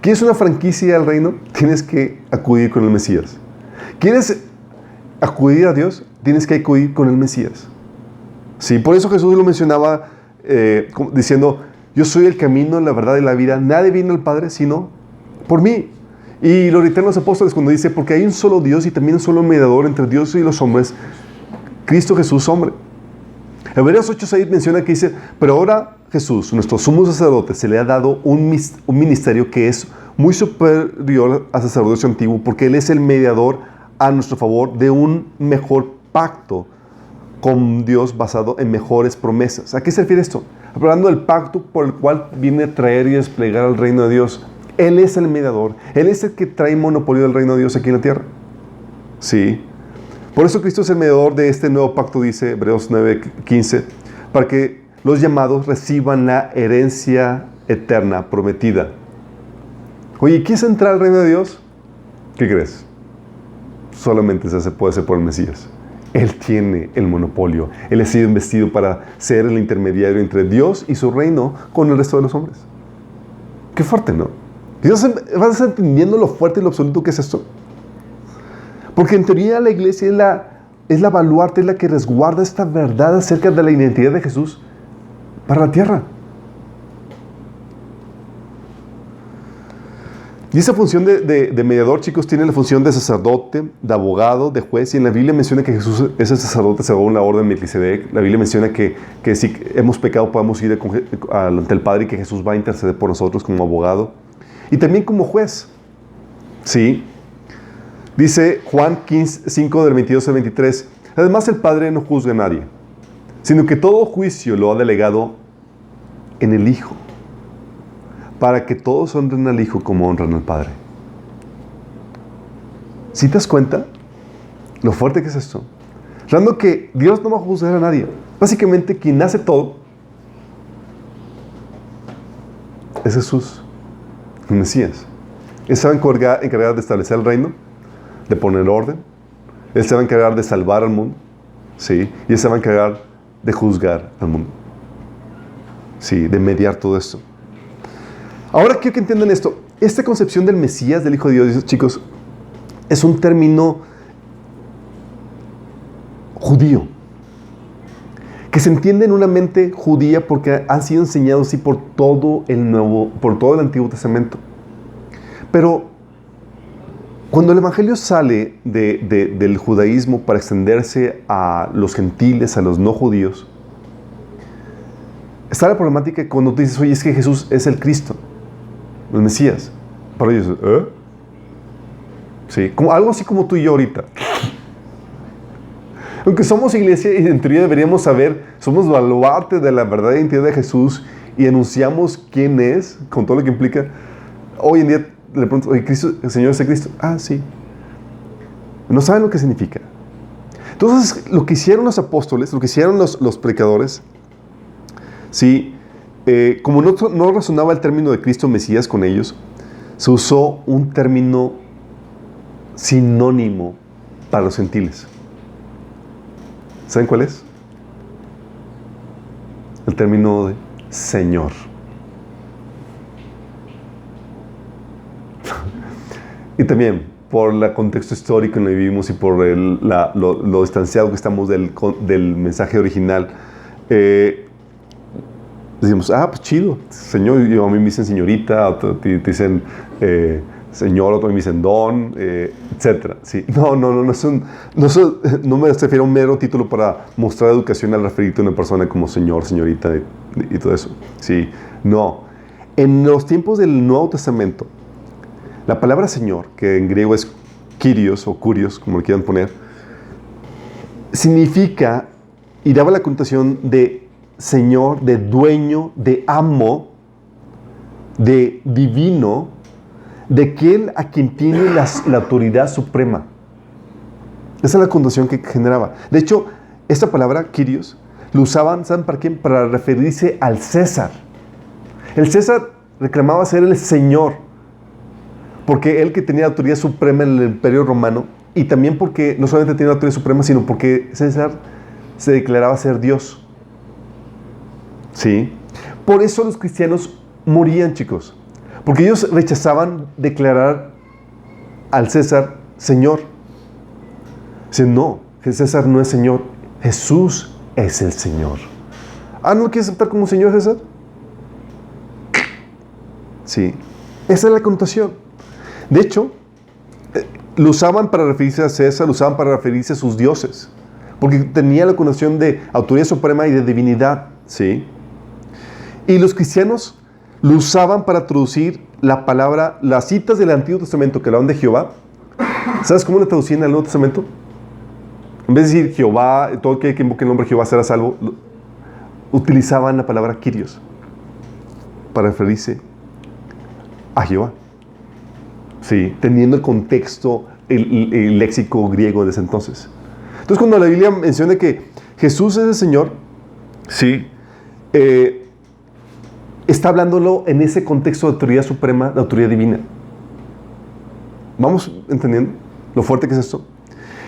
¿Quieres una franquicia al reino? Tienes que acudir con el Mesías. ¿Quieres acudir a Dios? Tienes que acudir con el Mesías. Sí, por eso Jesús lo mencionaba diciendo, yo soy el camino, la verdad y la vida. Nadie viene al Padre sino por mí. Y lo reiteran los apóstoles cuando dice, porque hay un solo Dios y también un solo mediador entre Dios y los hombres, Cristo Jesús, hombre. Hebreos 8:6 menciona que dice, pero ahora Jesús, nuestro sumo sacerdote, se le ha dado un ministerio que es muy superior al sacerdocio antiguo, porque Él es el mediador a nuestro favor de un mejor pacto con Dios basado en mejores promesas. ¿A qué se refiere esto? Hablando del pacto por el cual viene a traer y desplegar el reino de Dios. Él es el mediador. Él es el que trae monopolio del reino de Dios aquí en la tierra. Sí. Por eso Cristo es el mediador de este nuevo pacto, dice Hebreos 9:15, para que los llamados reciban la herencia eterna prometida. Oye, ¿quieres entrar al reino de Dios? ¿Qué crees? Solamente se puede hacer por el Mesías. Él tiene el monopolio. Él ha sido investido para ser el intermediario entre Dios y su reino con el resto de los hombres. Qué fuerte, ¿no? ¿Vas a estar entendiendo lo fuerte y lo absoluto que es esto? Porque en teoría la iglesia es la baluarte, es la que resguarda esta verdad acerca de la identidad de Jesús para la tierra. Y esa función de mediador, chicos, tiene la función de sacerdote, de abogado, de juez. Y en la Biblia menciona que Jesús es el sacerdote según la orden de Melquisedec. La Biblia menciona que si hemos pecado podemos ir ante el Padre y que Jesús va a interceder por nosotros como abogado. Y también como juez. Sí. Dice Juan 5 del 22 al 23. Además el Padre no juzga a nadie, sino que todo juicio lo ha delegado en el Hijo, para que todos honren al Hijo como honran al Padre. ¿Sí te das cuenta lo fuerte que es esto? Hablando que Dios no va a juzgar a nadie. Básicamente quien hace todo es Jesús, el Mesías. Él se va a encargar de establecer el reino, de poner orden. Él se va a encargar de salvar al mundo, ¿sí? Y Él se va a encargar de juzgar al mundo, ¿sí? De mediar todo esto. Ahora quiero que entiendan esto. Esta concepción del Mesías, del Hijo de Dios, chicos, es un término judío, que se entiende en una mente judía porque han sido enseñados así por todo el Antiguo Testamento. Pero cuando el Evangelio sale del judaísmo para extenderse a los gentiles, a los no judíos, está la problemática cuando tú dices, oye, es que Jesús es el Cristo, el Mesías. Para ellos, ¿eh? Sí, algo así como tú y yo ahorita. Aunque somos iglesia y en teoría deberíamos saber, somos baluarte de la verdad e identidad de Jesús y anunciamos quién es, con todo lo que implica. Hoy en día le pregunto, oye, Cristo, ¿el Señor es el Cristo? Ah, sí. No saben lo que significa. Entonces, lo que hicieron los apóstoles, lo que hicieron los predicadores, sí, como no resonaba el término de Cristo Mesías con ellos, se usó un término sinónimo para los gentiles. ¿Saben cuál es? El término de Señor. Y también por el contexto histórico en el que vivimos y por lo distanciado que estamos del mensaje original, decimos, pues chido, Señor. A mí me dicen señorita, te dicen Señor, otro me dicen don, etc. ¿Sí? No me refiero a un mero título para mostrar educación al referirte a una persona como señor, señorita y todo eso. ¿Sí? No. En los tiempos del Nuevo Testamento, la palabra Señor, que en griego es Kyrios o Kurios, como le quieran poner, significa y daba la connotación de Señor, de dueño, de amo, de divino, de aquel a quien tiene la autoridad suprema. Esa es la connotación que generaba. De hecho, esta palabra, Kyrios, lo usaban, ¿saben para quién? Para referirse al César. El César reclamaba ser el Señor, porque él que tenía autoridad suprema en el Imperio Romano, y también porque no solamente tenía autoridad suprema, sino porque César se declaraba ser Dios. ¿Sí? Por eso los cristianos morían, chicos. Porque ellos rechazaban declarar al César Señor. Dicen, no, César no es Señor, Jesús es el Señor. ¿No lo quieres aceptar como Señor, César? Sí, esa es la connotación. De hecho, lo usaban para referirse a César, lo usaban para referirse a sus dioses, porque tenía la connotación de autoridad suprema y de divinidad, ¿sí? Y los cristianos lo usaban para traducir la palabra, las citas del Antiguo Testamento que hablaban de Jehová. ¿Sabes cómo lo traducían en el Nuevo Testamento? En vez de decir Jehová, todo aquel que invoque el nombre de Jehová será salvo, utilizaban la palabra Kyrios para referirse a Jehová. Sí, teniendo el contexto, el léxico griego de ese entonces. Entonces, cuando la Biblia menciona que Jesús es el Señor, sí, está hablándolo en ese contexto de autoridad suprema, de autoridad divina. ¿Vamos entendiendo lo fuerte que es esto?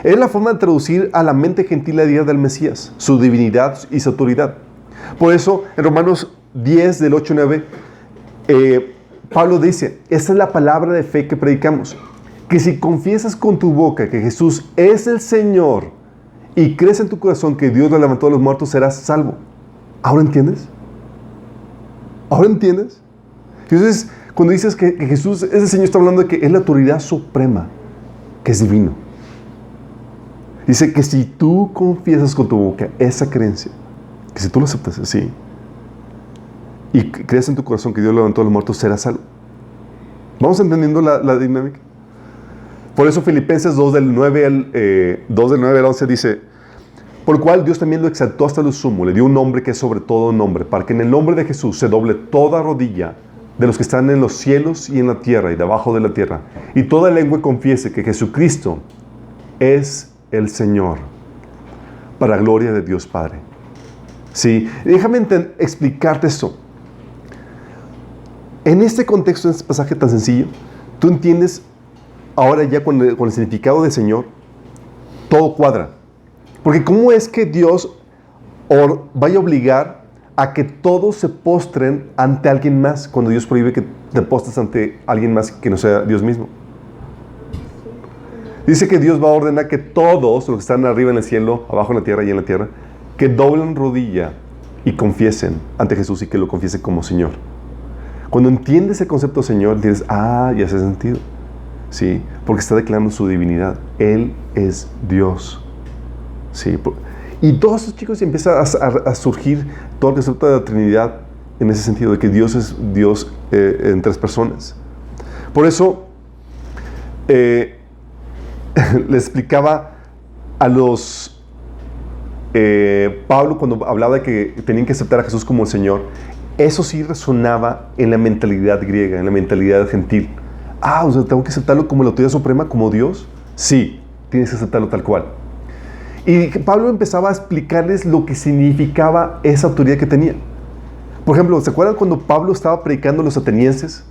Es la forma de traducir a la mente gentil la idea del Mesías, su divinidad y su autoridad. Por eso, en Romanos 10, del 8 al 9, Pablo dice, esta es la palabra de fe que predicamos, que si confiesas con tu boca que Jesús es el Señor y crees en tu corazón que Dios lo levantó de los muertos, serás salvo. ¿Ahora entiendes? ¿Ahora entiendes? Entonces, cuando dices que Jesús es el Señor, está hablando de que es la autoridad suprema, que es divino. Dice que si tú confiesas con tu boca esa creencia, que si tú lo aceptas así, y crees en tu corazón que Dios lo levantó de los muertos, serás salvo. ¿Vamos entendiendo la dinámica? Por eso Filipenses 2 del 9 al 11 dice, Por lo cual Dios también lo exaltó hasta lo sumo, le dio un nombre que es sobre todo nombre, para que en el nombre de Jesús se doble toda rodilla de los que están en los cielos y en la tierra y debajo de la tierra, y toda lengua confiese que Jesucristo es el Señor, para gloria de Dios Padre. Sí, déjame explicarte esto. En este contexto, en este pasaje tan sencillo, tú entiendes ahora ya con el significado de Señor, todo cuadra. Porque ¿cómo es que Dios vaya a obligar a que todos se postren ante alguien más cuando Dios prohíbe que te postres ante alguien más que no sea Dios mismo? Dice que Dios va a ordenar que todos los que están arriba en el cielo, abajo en la tierra y en la tierra, que doblen rodilla y confiesen ante Jesús y que lo confiesen como Señor. Cuando entiendes el concepto de Señor, entiendes, ya hace sentido. ¿Sí? Porque está declarando su divinidad. Él es Dios. ¿Sí? Y todos esos chicos empiezan a surgir todo el concepto de la Trinidad en ese sentido, de que Dios es Dios en tres personas. Por eso, le explicaba a los Pablo cuando hablaba de que tenían que aceptar a Jesús como el Señor. Eso sí resonaba en la mentalidad griega, en la mentalidad gentil. O sea, ¿tengo que aceptarlo como la autoridad suprema, como Dios? Sí, tienes que aceptarlo tal cual. Y Pablo empezaba a explicarles lo que significaba esa autoridad que tenía. Por ejemplo, ¿se acuerdan cuando Pablo estaba predicando a los atenienses?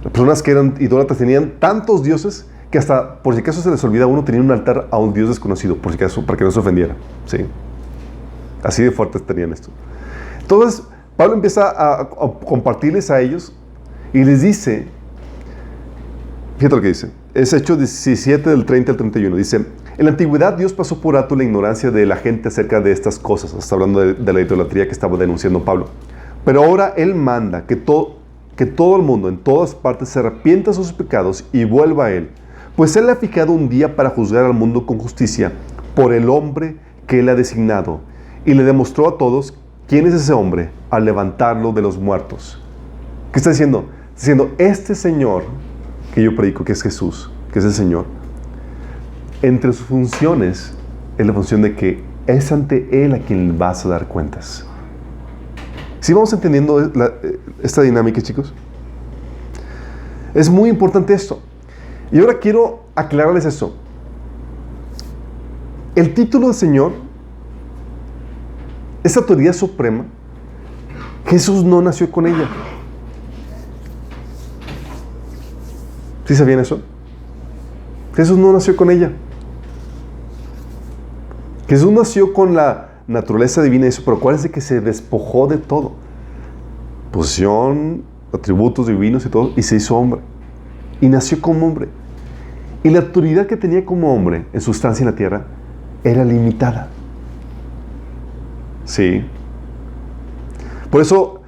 Las personas que eran idólatras tenían tantos dioses que hasta, por si acaso se les olvida uno, tenían un altar a un dios desconocido, por si acaso, para que no se ofendiera. ¿Sí? Así de fuertes tenían esto. Entonces, Pablo empieza a compartirles a ellos y les dice, fíjate lo que dice, es Hechos 17 del 30 al 31, dice: en la antigüedad Dios pasó por alto la ignorancia de la gente acerca de estas cosas. Está hablando de la idolatría que estaba denunciando Pablo. Pero ahora Él manda que todo el mundo en todas partes se arrepienta de sus pecados y vuelva a Él, pues Él ha fijado un día para juzgar al mundo con justicia por el hombre que Él ha designado, y le demostró a todos quién es ese hombre al levantarlo de los muertos. ¿Qué está diciendo? Está diciendo, este Señor que yo predico, que es Jesús, que es el Señor, entre sus funciones es la función de que es ante Él a quien vas a dar cuentas. ¿Sí vamos entendiendo esta dinámica, chicos? Es muy importante esto. Y ahora quiero aclararles esto. El título de Señor, esa autoridad suprema, Jesús no nació con ella. ¿Sí sabían eso? Jesús no nació con ella. Jesús nació con la naturaleza divina, pero acuérdense que se despojó de todo. Posición, atributos divinos y todo, y se hizo hombre. Y nació como hombre. Y la autoridad que tenía como hombre en su estancia en la tierra era limitada. Sí. Por eso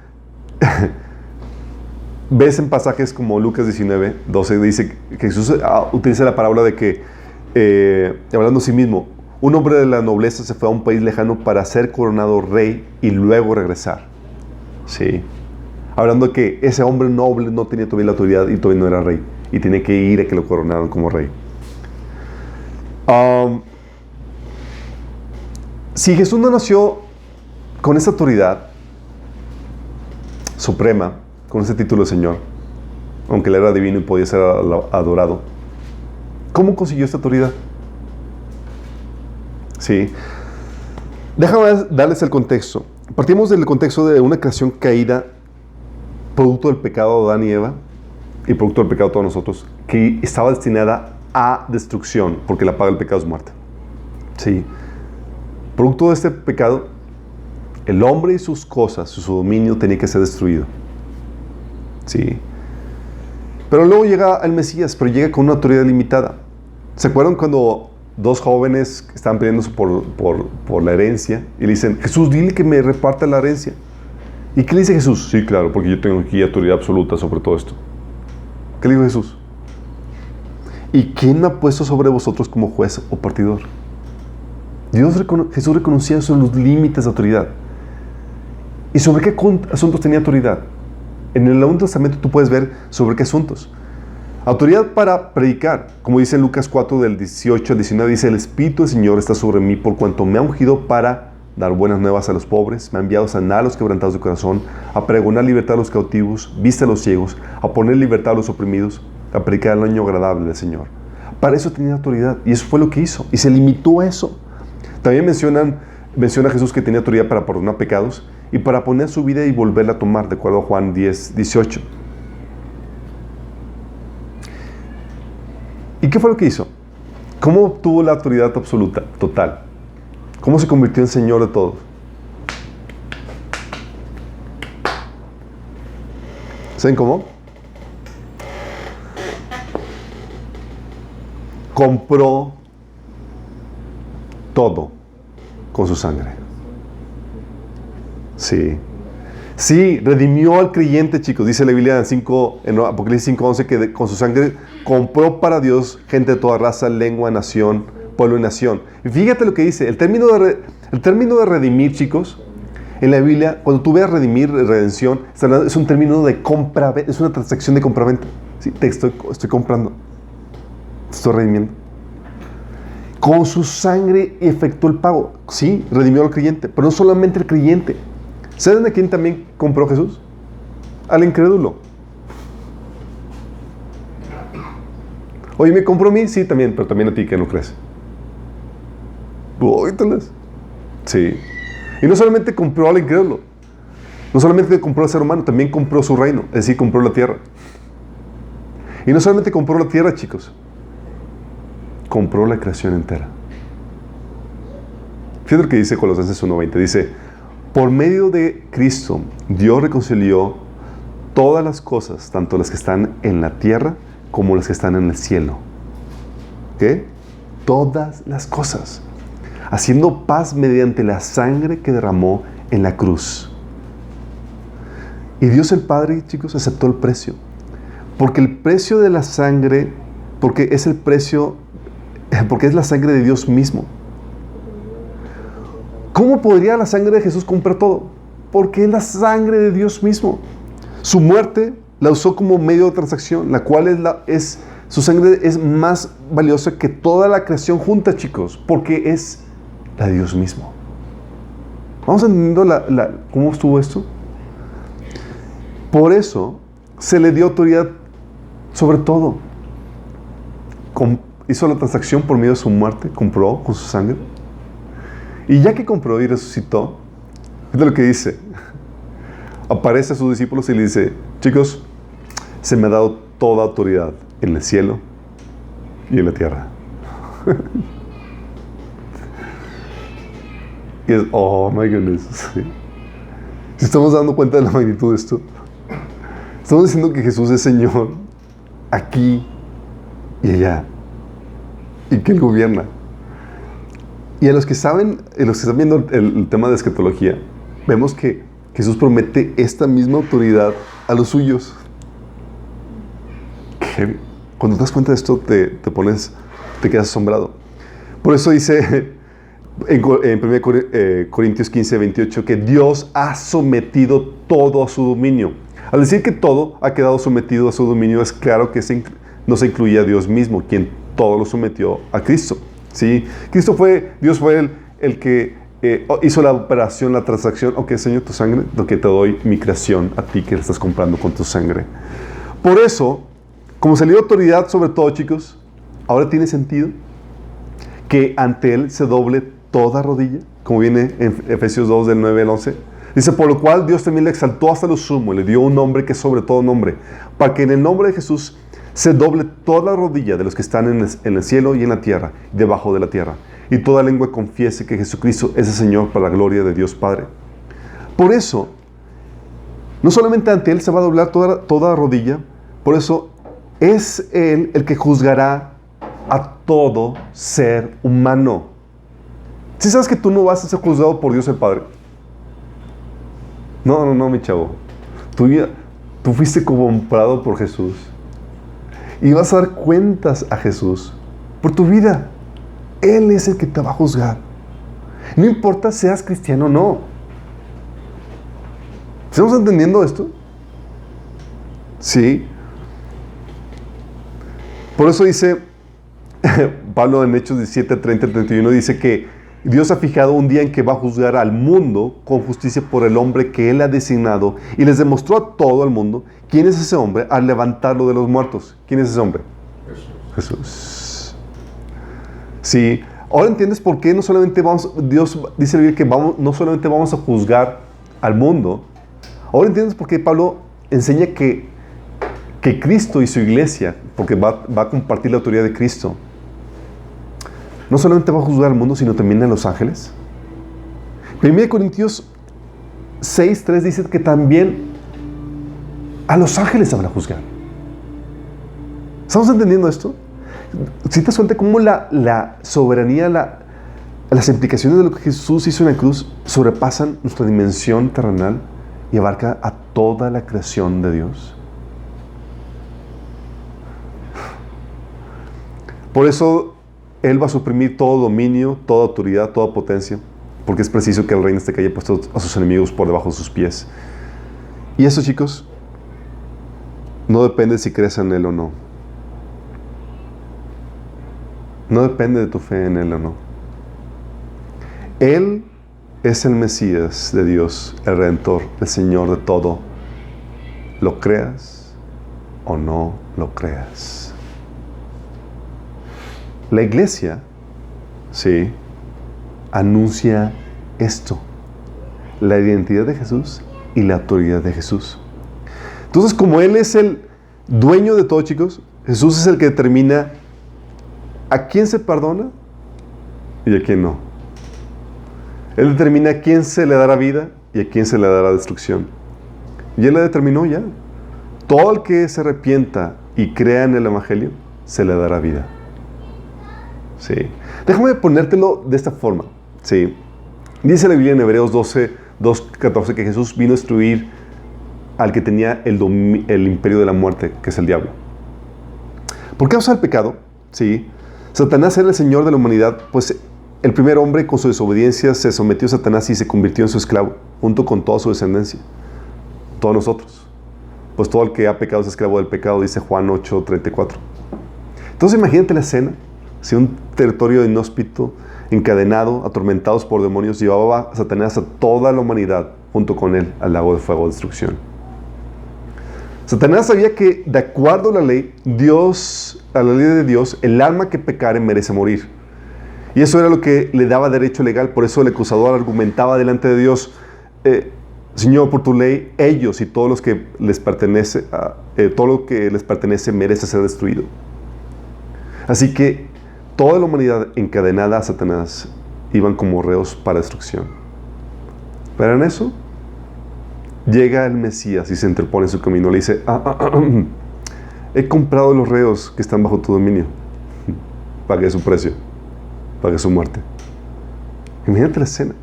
ves en pasajes como Lucas 19, 12, dice que Jesús utiliza la parábola de que, hablando a sí mismo, un hombre de la nobleza se fue a un país lejano para ser coronado rey y luego regresar. Sí. Hablando de que ese hombre noble no tenía todavía la autoridad y todavía no era rey. Y tenía que ir a que lo coronaran como rey. Si Jesús no nació con esa autoridad suprema, con ese título de Señor, aunque él era divino y podía ser adorado, ¿cómo consiguió esta autoridad? Sí. Déjame darles el contexto. Partimos del contexto de una creación caída, producto del pecado de Adán y Eva, y producto del pecado de todos nosotros, que estaba destinada a destrucción, porque la paga del pecado es muerte. Sí. Producto de este pecado, el hombre y sus cosas, su dominio tenía que ser destruido. Sí. Pero luego llega el Mesías, pero llega con una autoridad limitada. ¿Se acuerdan cuando dos jóvenes estaban peleándose por la herencia y le dicen, Jesús, dile que me reparta la herencia? ¿Y qué le dice Jesús? Sí, claro, porque yo tengo aquí autoridad absoluta sobre todo esto. ¿Qué le dijo Jesús? ¿Y quién me ha puesto sobre vosotros como juez o partidor? Jesús reconocía sobre los límites de autoridad. ¿Y sobre qué asuntos tenía autoridad? En el Nuevo Testamento tú puedes ver sobre qué asuntos. Autoridad para predicar, como dice en Lucas 4 del 18 al 19, dice: el Espíritu del Señor está sobre mí por cuanto me ha ungido para dar buenas nuevas a los pobres, me ha enviado a sanar a los quebrantados de corazón, a pregonar libertad a los cautivos, vista a los ciegos, a poner libertad a los oprimidos, a predicar el año agradable del Señor. Para eso tenía autoridad y eso fue lo que hizo y se limitó a eso. También menciona Jesús que tenía autoridad para perdonar pecados y para poner su vida y volverla a tomar, de acuerdo a Juan 10, 18. ¿Y qué fue lo que hizo? ¿Cómo obtuvo la autoridad absoluta, total? ¿Cómo se convirtió en Señor de todos? ¿Saben cómo? Compró todo con su sangre. Sí, redimió al creyente, chicos. Dice la Biblia en Apocalipsis 5:11 que con su sangre compró para Dios gente de toda raza, lengua, nación, pueblo y nación. Y fíjate lo que dice. El término de redimir, chicos, en la Biblia, cuando tú veas redimir, redención, es un término de compra, es una transacción de compra-venta. Sí, estoy comprando. Estoy redimiendo. Con su sangre efectuó el pago. Sí, redimió al creyente, pero no solamente el creyente. ¿Saben a quién también compró Jesús? Al incrédulo. Oye, ¿me compró a mí? Sí, también, pero también a ti que no crees. Óytelas. Sí. Y no solamente compró al incrédulo, no solamente compró al ser humano, también compró su reino, es decir, compró la tierra. Y no solamente compró la tierra, chicos, compró la creación entera. Fíjate lo que dice Colosenses 1:20. Dice: por medio de Cristo, Dios reconcilió todas las cosas, tanto las que están en la tierra como las que están en el cielo. ¿Qué? Todas las cosas. Haciendo paz mediante la sangre que derramó en la cruz. Y Dios el Padre, chicos, aceptó el precio. Porque el precio de la sangre, porque es la sangre de Dios mismo. ¿Cómo podría la sangre de Jesús comprar todo? Porque es la sangre de Dios mismo. Su muerte la usó como medio de transacción, la cual su sangre es más valiosa que toda la creación junta, chicos, porque es la de Dios mismo. ¿Vamos entendiendo cómo estuvo esto? Por eso se le dio autoridad sobre todo. Hizo la transacción por medio de su muerte, compró con su sangre. Y ya que compró y resucitó, es lo que dice. Aparece a sus discípulos y le dice: chicos, se me ha dado toda autoridad en el cielo y en la tierra. Y es, oh my goodness. Si estamos dando cuenta de la magnitud de esto, estamos diciendo que Jesús es Señor aquí y allá, y que Él gobierna. Y a los que están viendo el tema de escatología, vemos que Jesús promete esta misma autoridad a los suyos. Que cuando te das cuenta de esto, te quedas asombrado. Por eso dice en 1 Corintios 15:28 que Dios ha sometido todo a su dominio. Al decir que todo ha quedado sometido a su dominio, es claro que no se incluye a Dios mismo, quien todo lo sometió a Cristo. ¿Sí? Dios fue el que hizo la operación, la transacción. Ok, Señor, tu sangre, lo que te doy, mi creación, a ti que la estás comprando con tu sangre. Por eso, como se le dio autoridad sobre todo, chicos, ahora tiene sentido que ante Él se doble toda rodilla, como viene en Efesios 2, del 9 al 11. Dice: por lo cual Dios también le exaltó hasta lo sumo y le dio un nombre que es sobre todo nombre, para que en el nombre de Jesús se doble toda rodilla de los que están en el cielo y en la tierra, debajo de la tierra, y toda lengua confiese que Jesucristo es el Señor, para la gloria de Dios Padre. Por eso, no solamente ante Él se va a doblar toda rodilla, por eso es Él el que juzgará a todo ser humano. ¿Sí sabes que tú no vas a ser juzgado por Dios el Padre? No, mi chavo. Tú fuiste comprado por Jesús. Y vas a dar cuentas a Jesús por tu vida. Él es el que te va a juzgar. No importa seas cristiano o no. ¿Estamos entendiendo esto? Sí. Por eso dice Pablo en Hechos 17, 30 y 31, dice que Dios ha fijado un día en que va a juzgar al mundo con justicia por el hombre que Él ha designado, y les demostró a todo el mundo quién es ese hombre al levantarlo de los muertos. ¿Quién es ese hombre? Jesús. Sí. Ahora entiendes por qué no solamente Dios dice en la Biblia que no solamente vamos a juzgar al mundo. Ahora entiendes por qué Pablo enseña que Cristo y su iglesia, porque va a compartir la autoridad de Cristo, no solamente va a juzgar al mundo, sino también a los ángeles. 1 Corintios 6:3 dice que también a los ángeles habrá juzgar. ¿Estamos entendiendo esto? Si te das cuenta cómo la soberanía, las implicaciones de lo que Jesús hizo en la cruz sobrepasan nuestra dimensión terrenal y abarca a toda la creación de Dios. Por eso Él va a suprimir todo dominio, toda autoridad, toda potencia, porque es preciso que el reino esté que haya puesto a sus enemigos por debajo de sus pies. Y eso, chicos, no depende si crees en Él o no. No depende de tu fe en Él o no. Él es el Mesías de Dios, el Redentor, el Señor de todo. Lo creas o no lo creas. La iglesia, sí, anuncia esto: la identidad de Jesús y la autoridad de Jesús. Entonces, como Él es el dueño de todo, chicos, Jesús es el que determina a quién se perdona y a quién no. Él determina a quién se le dará vida y a quién se le dará destrucción. Y Él le determinó ya. Todo el que se arrepienta y crea en el Evangelio, se le dará vida. Sí. Déjame ponértelo de esta forma. Sí. Dice la Biblia en Hebreos 2:14 que Jesús vino a destruir al que tenía el imperio de la muerte, que es el diablo. ¿Por qué causa del pecado? Sí. Satanás era el señor de la humanidad, pues el primer hombre con su desobediencia se sometió a Satanás y se convirtió en su esclavo, junto con toda su descendencia. Todos nosotros. Pues todo el que ha pecado es esclavo del pecado, dice Juan 8:34. Entonces imagínate la escena. Si un territorio inhóspito, encadenado, atormentados por demonios, llevaba a Satanás a toda la humanidad junto con él al lago de fuego de destrucción. Satanás sabía que, de acuerdo a la ley de Dios, el alma que pecare merece morir. Y eso era lo que le daba derecho legal. Por eso el acusador argumentaba delante de Dios: Señor, por tu ley, ellos y todo lo que les pertenece merece ser destruido. Así que toda la humanidad encadenada a Satanás iban como reos para destrucción. Pero en eso llega el Mesías y se interpone en su camino. Le dice: he comprado los reos que están bajo tu dominio. Pagué su precio. Pagué su muerte. Imagínate la escena.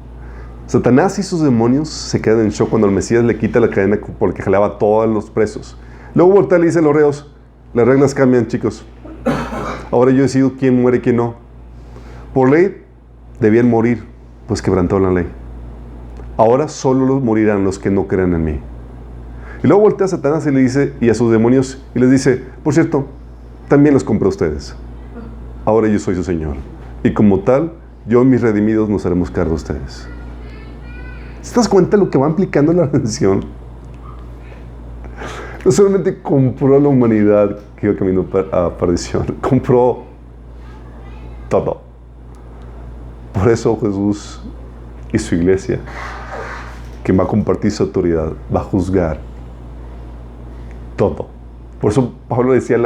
Satanás y sus demonios se quedan en shock cuando el Mesías le quita la cadena porque jalaba a todos los presos. Luego voltea y le dice a los reos: las reglas cambian, chicos. Ahora yo decido quién muere y quién no. Por ley debían morir, pues quebrantó la ley. Ahora solo morirán los que no crean en mí. Y luego voltea a Satanás y le dice, y a sus demonios, y les dice: por cierto, también los compré a ustedes. Ahora yo soy su Señor. Y como tal, yo y mis redimidos nos haremos cargo de ustedes. ¿Te das cuenta de lo que va implicando la redención? No solamente compró a la humanidad que iba camino a perdición, compró todo. Por eso Jesús y su iglesia, que va a compartir su autoridad, va a juzgar todo. Por eso Pablo decía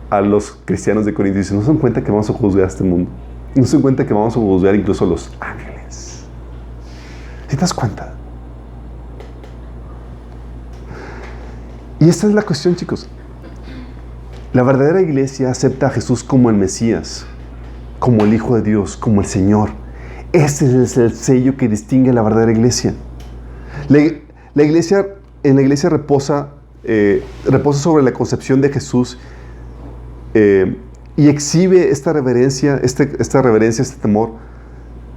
a los cristianos de Corinto, dice: ¿no se dan cuenta que vamos a juzgar a este mundo? ¿No se dan cuenta que vamos a juzgar incluso a los ángeles? ¿Sí te das cuenta? Y esta es la cuestión, chicos. La verdadera iglesia acepta a Jesús como el Mesías, como el Hijo de Dios, como el Señor. Ese es el sello que distingue a la verdadera iglesia. En la iglesia reposa sobre la concepción de Jesús y exhibe esta reverencia, este temor,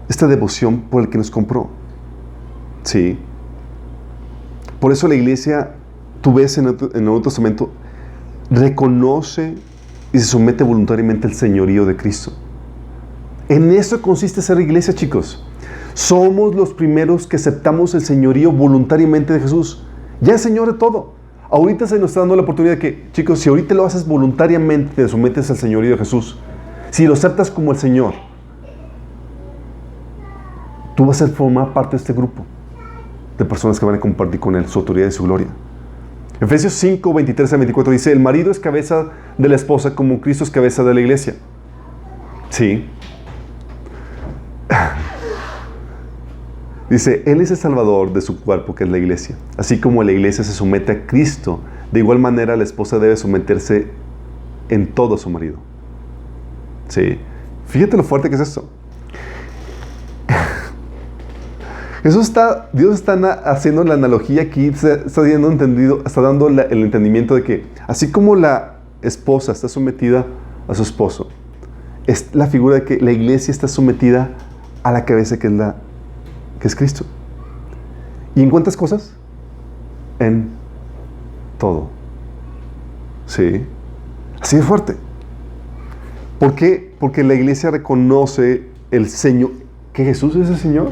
esta devoción por el que nos compró. Sí. Por eso la iglesia, tú ves en el Nuevo Testamento, reconoce y se somete voluntariamente al señorío de Cristo. En eso consiste ser iglesia, chicos. Somos los primeros que aceptamos el señorío voluntariamente de Jesús. Ya es Señor de todo. Ahorita se nos está dando la oportunidad de que, chicos, si ahorita lo haces voluntariamente, te sometes al señorío de Jesús, si lo aceptas como el Señor, tú vas a formar parte de este grupo de personas que van a compartir con Él su autoridad y su gloria. Efesios 5, 23 al 24 dice: el marido es cabeza de la esposa como Cristo es cabeza de la iglesia. Sí. Dice, Él es el salvador de su cuerpo, que es la iglesia. Así como la iglesia se somete a Cristo, de igual manera la esposa debe someterse en todo a su marido. Sí. Fíjate lo fuerte que es esto. Dios está haciendo la analogía aquí, está dando el entendimiento de que así como la esposa está sometida a su esposo, es la figura de que la iglesia está sometida a la cabeza que es Cristo. ¿Y en cuántas cosas? En todo. Sí. Así de fuerte. ¿Por qué? Porque la iglesia reconoce el Señor, que Jesús es el Señor.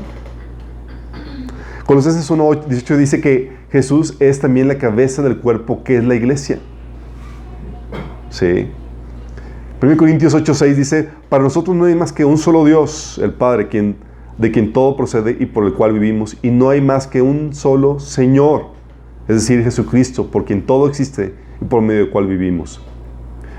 Colosenses 1:18 dice que Jesús es también la cabeza del cuerpo, que es la iglesia. Sí. 1 Corintios 8:6 dice: para nosotros no hay más que un solo Dios, el Padre, de quien todo procede y por el cual vivimos, y no hay más que un solo Señor, es decir, Jesucristo, por quien todo existe y por medio del cual vivimos.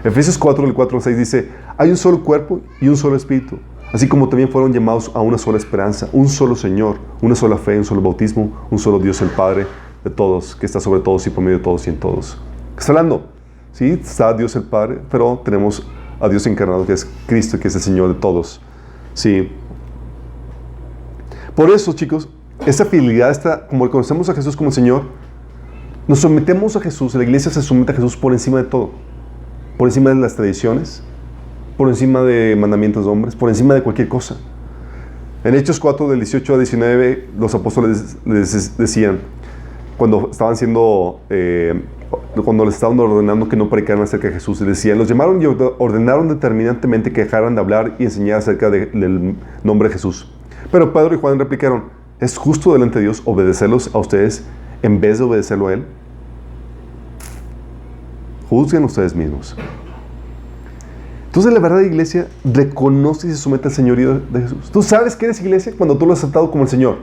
Efesios 4, del 4 al 6 dice: hay un solo cuerpo y un solo espíritu, así como también fueron llamados a una sola esperanza, un solo Señor, una sola fe, un solo bautismo, un solo Dios el Padre de todos, que está sobre todos y por medio de todos y en todos. ¿Qué está hablando? Sí, está Dios el Padre, pero tenemos a Dios encarnado, que es Cristo, que es el Señor de todos. Sí. Por eso, chicos, esta fidelidad, como conocemos a Jesús como el Señor, nos sometemos a Jesús. La iglesia se somete a Jesús por encima de todo. Por encima de las tradiciones, por encima de mandamientos de hombres, por encima de cualquier cosa. En Hechos 4, del 18 a 19, los apóstoles les decían, cuando les estaban ordenando que no predicaran acerca de Jesús, les decían, los llamaron y ordenaron determinantemente que dejaran de hablar y enseñar acerca del nombre de Jesús. Pero Pedro y Juan replicaron: ¿es justo delante de Dios obedecerlos a ustedes en vez de obedecerlo a Él? Juzguen ustedes mismos. Entonces la verdadera iglesia reconoce y se somete al señorío de Jesús. ¿Tú sabes que eres iglesia cuando tú lo has aceptado como el Señor?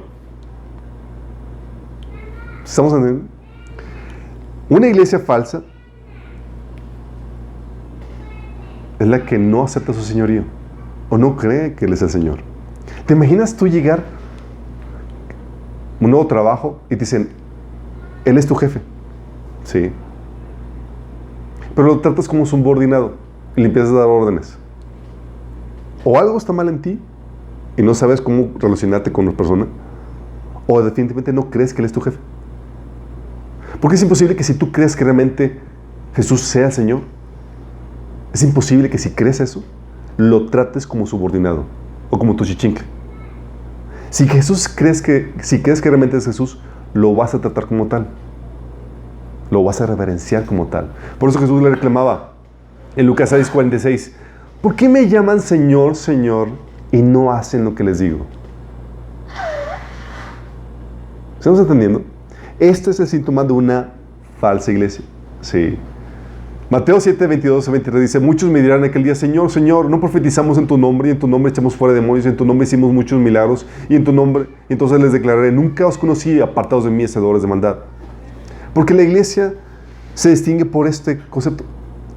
¿Estamos entendiendo? Una iglesia falsa es la que no acepta su señorío o no cree que Él es el Señor. ¿Te imaginas tú llegar a un nuevo trabajo y te dicen, Él es tu jefe? Sí. Pero lo tratas como subordinado y le empiezas a dar órdenes. O algo está mal en ti y no sabes cómo relacionarte con la persona, o definitivamente no crees que Él es tu jefe. Porque es imposible que si tú crees que realmente Jesús sea el Señor, es imposible que si crees eso, lo trates como subordinado o como tu chichincle. Si crees que realmente es Jesús, lo vas a tratar como tal. Lo vas a reverenciar como tal. Por eso Jesús le reclamaba en Lucas 6:46, ¿por qué me llaman Señor, Señor, y no hacen lo que les digo? ¿Estamos entendiendo? Este es el síntoma de una falsa iglesia. Sí. Mateo 7:22-23 dice: muchos me dirán en aquel día, Señor, Señor, no profetizamos en tu nombre, y en tu nombre echamos fuera demonios, y en tu nombre hicimos muchos milagros, y en tu nombre, y entonces les declararé, nunca os conocí, apartados de mí, hacedores de maldad. Porque la iglesia se distingue por este concepto.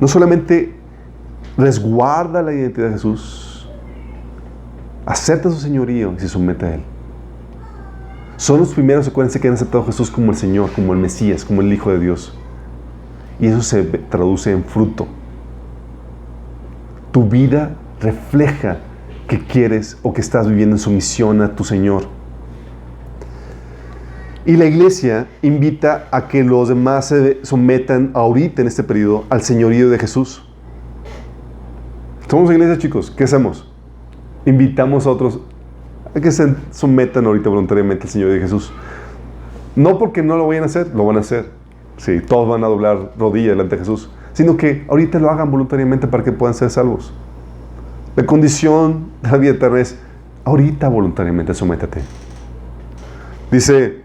No solamente resguarda la identidad de Jesús, acepta su señorío y se somete a Él. Son los primeros, acuérdense, que han aceptado a Jesús como el Señor, como el Mesías, como el Hijo de Dios. Y eso se traduce en fruto. Tu vida refleja que quieres o que estás viviendo en sumisión a tu Señor. Y la iglesia invita a que los demás se sometan ahorita en este periodo al señorío de Jesús. Somos iglesia, chicos. ¿Qué hacemos? Invitamos a otros a que se sometan ahorita voluntariamente al señorío de Jesús. No porque no lo vayan a hacer, lo van a hacer. Sí, todos van a doblar rodilla delante de Jesús. sino que ahorita lo hagan voluntariamente para que puedan ser salvos. La condición de la vida eterna es ahorita voluntariamente sométete. Dice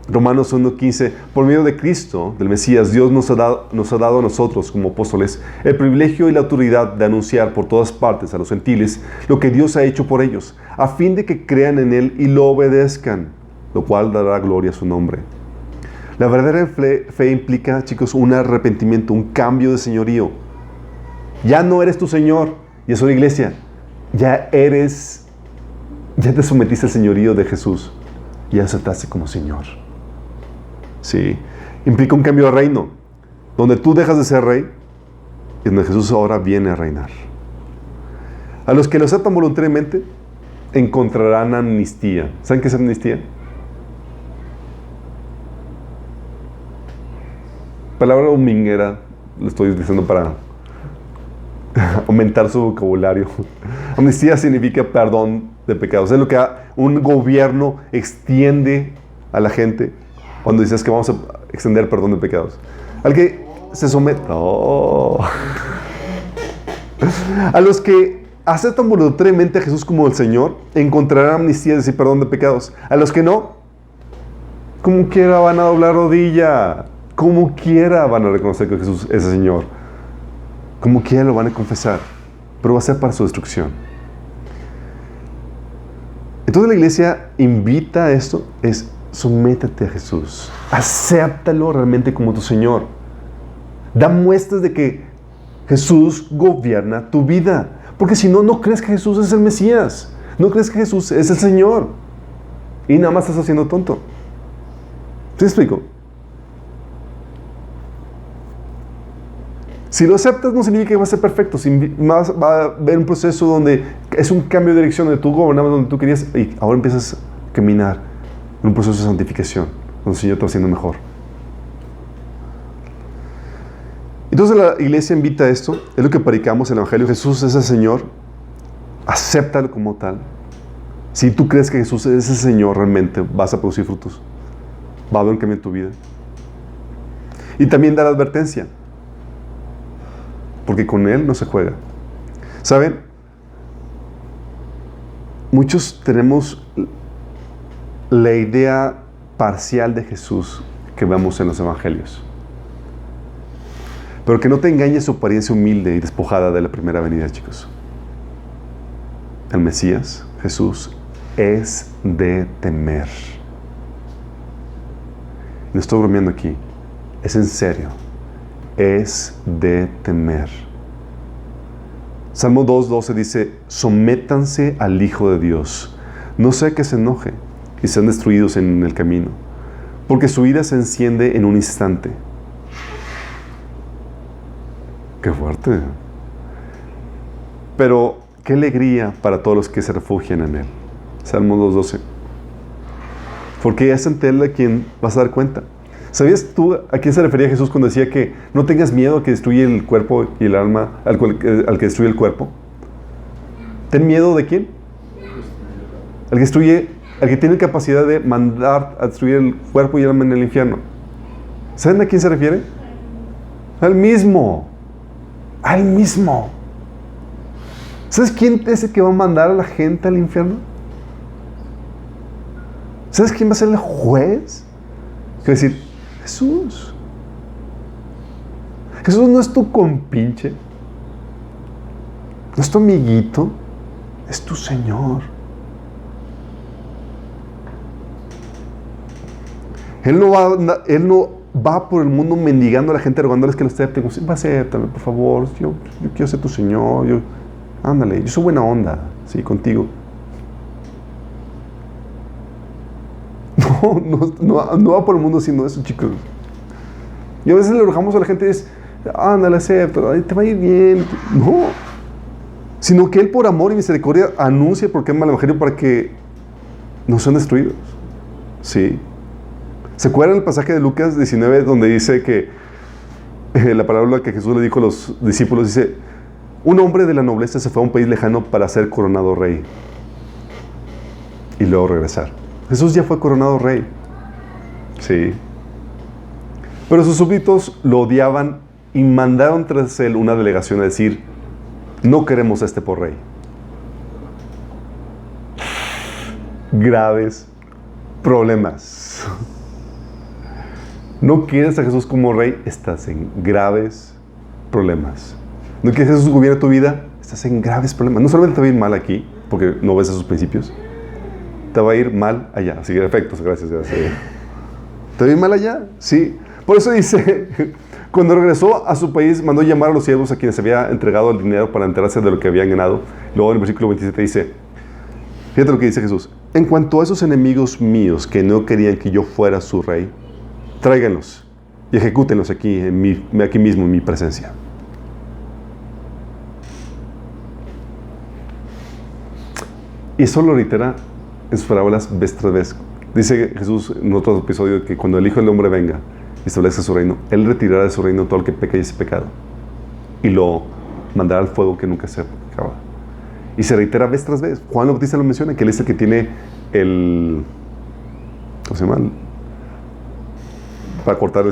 Romanos 1:15, por medio de Cristo, del Mesías, Dios nos ha dado a nosotros como apóstoles el privilegio y la autoridad de anunciar por todas partes a los gentiles lo que Dios ha hecho por ellos, a fin de que crean en Él y lo obedezcan, lo cual dará gloria a su nombre. La verdadera fe implica, chicos, un arrepentimiento, un cambio de señorío. Ya no eres tu Señor, y es una iglesia, ya te sometiste al señorío de Jesús, ya aceptaste como Señor. Sí, implica un cambio de reino, donde tú dejas de ser rey y donde Jesús ahora viene a reinar. A los que lo aceptan voluntariamente encontrarán amnistía. ¿Saben qué es amnistía? Palabra dominguera, lo estoy utilizando para aumentar su vocabulario. Amnistía significa perdón de pecados. Es lo que un gobierno extiende a la gente cuando dices que vamos a extender perdón de pecados. Al que se somete. Oh. A los que aceptan voluntariamente a Jesús como el Señor, encontrarán amnistía, es decir, perdón de pecados. A los que no, como quiera van a doblar rodilla. Como quiera van a reconocer que Jesús es el Señor. Como quiera lo van a confesar. Pero va a ser para su destrucción. Entonces la iglesia invita a esto, es sométete a Jesús. Acéptalo realmente como tu Señor. Da muestras de que Jesús gobierna tu vida. Porque si no, no crees que Jesús es el Mesías. No crees que Jesús es el Señor. Y nada más estás haciendo tonto. ¿Sí me explico? Si lo aceptas no significa que va a ser perfecto. Va a haber un proceso donde es un cambio de dirección, donde tú gobernabas donde tú querías y ahora empiezas a caminar en un proceso de santificación, donde el Señor te va haciendo mejor. Entonces la iglesia invita a esto, es lo que predicamos en el Evangelio. Jesús es el Señor, acéptalo como tal. Si tú crees que Jesús es el Señor, realmente vas a producir frutos. Va a haber un cambio en tu vida. Y también da la advertencia. Porque con Él no se juega. ¿Saben? Muchos tenemos la idea parcial de Jesús que vemos en los evangelios. Pero que no te engañe su apariencia humilde y despojada de la primera venida, chicos. El Mesías, Jesús, es de temer. No estoy bromeando aquí. Es en serio. Es de temer. Salmo 2:12 dice: sométanse al Hijo de Dios, no sea que se enoje y sean destruidos en el camino, porque su ira se enciende en un instante. ¡Qué fuerte! Pero qué alegría para todos los que se refugian en Él. Salmo 2:12. Porque es ante Él a quien vas a dar cuenta. ¿Sabías tú a quién se refería Jesús cuando decía que no tengas miedo al que destruye el cuerpo y el alma, al que destruye el cuerpo? ¿Ten miedo de quién? Al que tiene capacidad de mandar a destruir el cuerpo y el alma en el infierno. ¿Saben a quién se refiere? Al mismo. Al mismo. ¿Sabes quién es el que va a mandar a la gente al infierno? ¿Sabes quién va a ser el juez? Es decir, Jesús. Jesús no es tu compinche, no es tu amiguito, es tu Señor. Él no va por el mundo mendigando a la gente, rogándoles que lo acepten. Acéptame, por favor, yo quiero ser tu Señor, ándale, yo soy buena onda, sí, contigo. No va por el mundo haciendo eso, chicos. Y a veces le rogamos a la gente, ándale, acepta, te va a ir bien. No. Sino que Él por amor y misericordia anuncia porque ama el Evangelio para que no sean destruidos. Sí. ¿Se acuerdan el pasaje de Lucas 19 donde dice que la palabra que Jesús le dijo a los discípulos? Dice: un hombre de la nobleza se fue a un país lejano para ser coronado rey y luego regresar. Jesús ya fue coronado rey. Sí. Pero sus súbditos lo odiaban y mandaron tras él una delegación a decir: no queremos a este por rey. Graves problemas. No quieres a Jesús como rey, estás en graves problemas. No quieres que Jesús gobierne tu vida, estás en graves problemas. No solamente te va a ir mal aquí, porque no ves esos principios, te va a ir mal allá. Así que efectos, gracias. ¿Te va a ir mal allá? Sí. Por eso dice, cuando regresó a su país, mandó llamar a los siervos a quienes había entregado el dinero para enterarse de lo que habían ganado. Luego en el versículo 27 dice, fíjate lo que dice Jesús: en cuanto a esos enemigos míos que no querían que yo fuera su rey, tráiganlos y ejecútenlos aquí mismo en mi presencia. Y eso lo reitera en sus parábolas vez tras vez. Dice Jesús en otro episodio que cuando el Hijo del Hombre venga y establezca su reino, Él retirará de su reino todo el que peca y ese pecado y lo mandará al fuego que nunca se acaba. Y se reitera vez tras vez. Juan el Bautista lo menciona, que Él es el que tiene el... ¿cómo se llama? Para cortar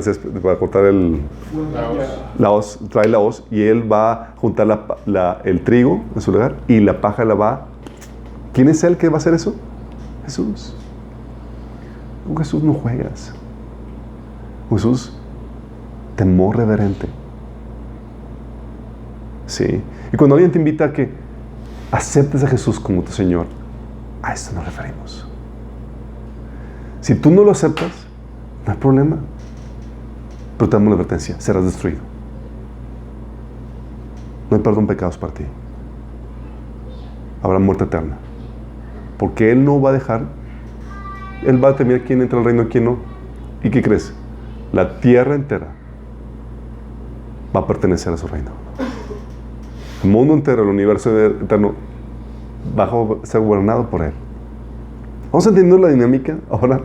la hoz, trae la hoz y Él va a juntar el trigo en su lugar y la paja la va... ¿Quién es Él que va a hacer eso? Jesús. Con Jesús no juegas. Con Jesús, temor reverente. Sí. Y cuando alguien te invita a que aceptes a Jesús como tu Señor, a esto nos referimos. Si tú no lo aceptas, no hay problema. Pero te damos la advertencia: serás destruido. No hay perdón de pecados para ti. Habrá muerte eterna. Porque Él no va a dejar. Él va a determinar quién entra al reino y quién no. ¿Y qué crees? La tierra entera va a pertenecer a su reino. El mundo entero, el universo eterno, va a ser gobernado por Él. ¿Vamos entendiendo la dinámica ahora?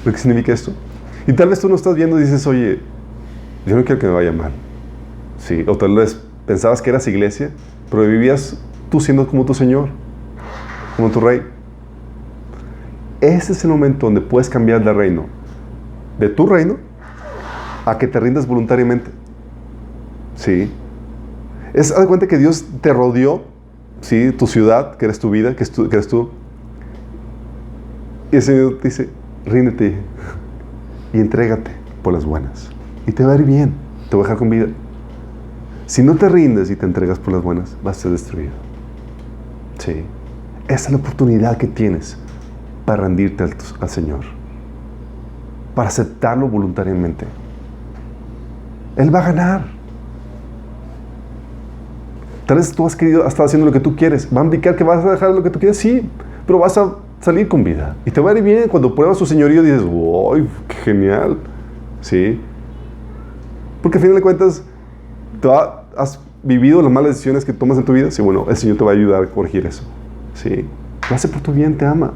¿Lo que significa esto? Y tal vez tú no estás viendo y dices: oye, yo no quiero que me vaya mal. Sí, o tal vez pensabas que eras iglesia, pero vivías tú siendo como tu Señor, como tu Rey. Ese es el momento donde puedes cambiar de tu reino, a que te rindas voluntariamente. Sí. Haz de cuenta que Dios te rodeó, ¿sí? Tu ciudad, que eres tu vida, que eres tú. Y el Señor te dice: ríndete y entrégate por las buenas. Y te va a ir bien, te voy a dejar con vida. Si no te rindes y te entregas por las buenas, vas a ser destruido. Sí. Esa es la oportunidad que tienes para rendirte al Señor, para aceptarlo voluntariamente. Él va a ganar. Tal vez tú has estado haciendo lo que tú quieres. ¿Va a implicar que vas a dejar lo que tú quieres? Sí, pero vas a salir con vida. Y te va a ir bien cuando pruebas su señorío y dices: ¡uy, qué genial! ¿Sí? Porque al final de cuentas, has vivido las malas decisiones que tomas en tu vida. Sí, bueno, el Señor te va a ayudar a corregir eso. ¿Sí? Lo hace por tu bien, te ama.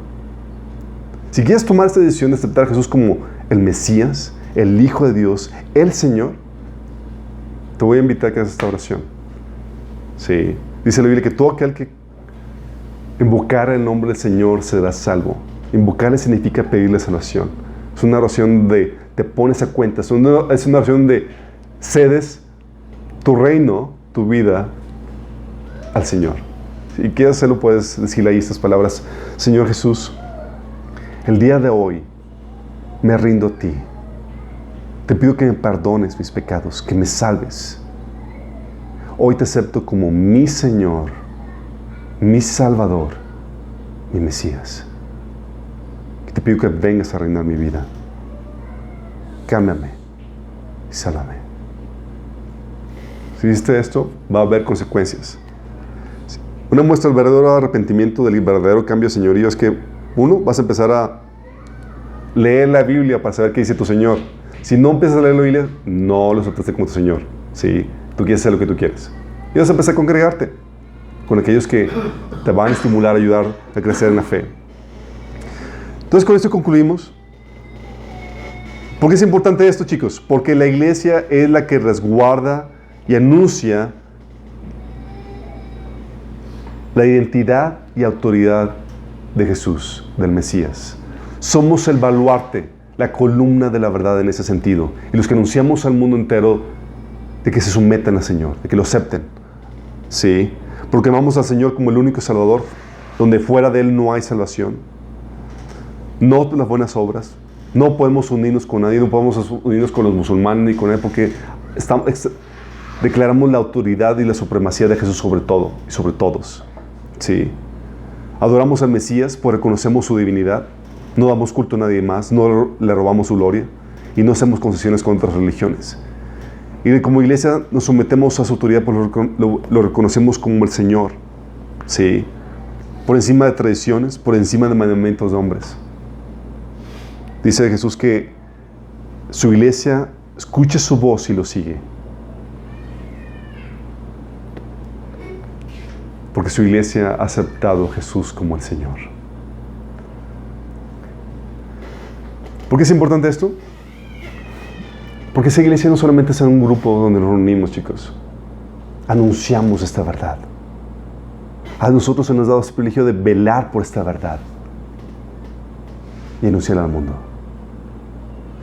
Si quieres tomar esta decisión de aceptar a Jesús como el Mesías, el Hijo de Dios, el Señor, te voy a invitar a que hagas esta oración. Sí. Dice la Biblia que todo aquel que invocar el nombre del Señor será salvo. Invocarle significa pedirle salvación. Es una oración de te pones a cuenta. Es una oración de cedes tu reino, tu vida al Señor. Si quieres hacerlo, puedes decirle ahí estas palabras: Señor Jesús, el día de hoy me rindo a ti. Te pido que me perdones mis pecados, que me salves. Hoy te acepto como mi Señor, mi Salvador, mi Mesías. Y te pido que vengas a reinar mi vida. Cámbiame y sálvame. Si hiciste esto, va a haber consecuencias. Una muestra del verdadero arrepentimiento, del verdadero cambio de señorío, es que, uno, vas a empezar a leer la Biblia para saber qué dice tu Señor. Si no empiezas a leer la Biblia, no lo aceptaste como tu Señor. ¿Sí? Tú quieres hacer lo que tú quieres. Y vas a empezar a congregarte con aquellos que te van a estimular, a ayudar a crecer en la fe. Entonces, con esto concluimos. ¿Por qué es importante esto, chicos? Porque la iglesia es la que resguarda y anuncia la identidad y autoridad de Jesús, del Mesías. Somos el baluarte, la columna de la verdad en ese sentido. Y los que anunciamos al mundo entero de que se sometan al Señor, de que lo acepten. Sí, proclamamos al Señor como el único Salvador, donde fuera de Él no hay salvación. No las buenas obras. No podemos unirnos con nadie, no podemos unirnos con los musulmanes ni con Él, porque declaramos la autoridad y la supremacía de Jesús sobre todo y sobre todos. Sí. Adoramos al Mesías, pues reconocemos su divinidad. No damos culto a nadie más, no le robamos su gloria y no hacemos concesiones con otras religiones. Y como iglesia nos sometemos a su autoridad, pues lo reconocemos como el Señor. Sí. Por encima de tradiciones, por encima de mandamientos de hombres. Dice Jesús que su iglesia escucha su voz y lo sigue. Porque su iglesia ha aceptado a Jesús como el Señor. ¿Por qué es importante esto? Porque esa iglesia no solamente es un grupo donde nos reunimos, chicos. Anunciamos esta verdad. A nosotros se nos ha dado ese privilegio de velar por esta verdad y anunciarla al mundo.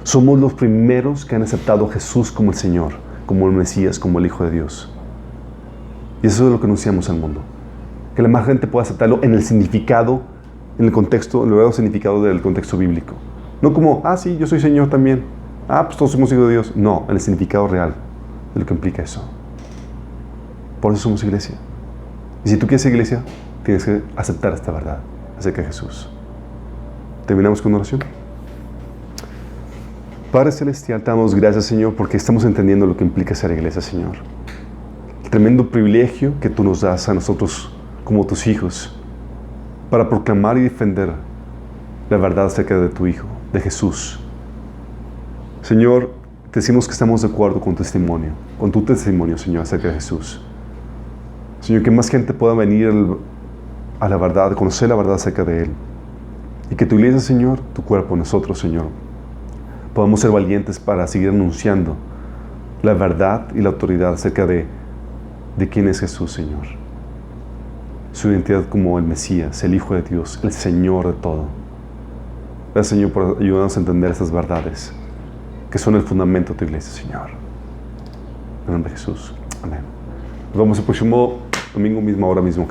Somos los primeros que han aceptado a Jesús como el Señor, como el Mesías, como el Hijo de Dios. Y eso es lo que anunciamos al mundo. Que la más gente pueda aceptarlo en el significado, en el contexto, en el verdadero significado del contexto bíblico. No como, sí, yo soy Señor también. Pues todos somos hijos de Dios. No, en el significado real de lo que implica eso. Por eso somos iglesia. Y si tú quieres ser iglesia, tienes que aceptar esta verdad acerca de Jesús. Terminamos con una oración. Padre Celestial, te damos gracias, Señor, porque estamos entendiendo lo que implica ser iglesia, Señor. El tremendo privilegio que tú nos das a nosotros como tus hijos para proclamar y defender la verdad acerca de tu Hijo, de Jesús. Señor, te decimos que estamos de acuerdo con tu testimonio, Señor, acerca de Jesús. Señor, que más gente pueda venir a la verdad, conocer la verdad acerca de Él. Y que tu iglesia, Señor, tu cuerpo, nosotros, Señor, podamos ser valientes para seguir anunciando la verdad y la autoridad acerca de quién es Jesús, Señor. Su identidad como el Mesías, el Hijo de Dios, el Señor de todo. Gracias, Señor, por ayudarnos a entender estas verdades que son el fundamento de tu iglesia, Señor. En el nombre de Jesús. Amén. Nos vemos el próximo domingo, misma hora, mismo.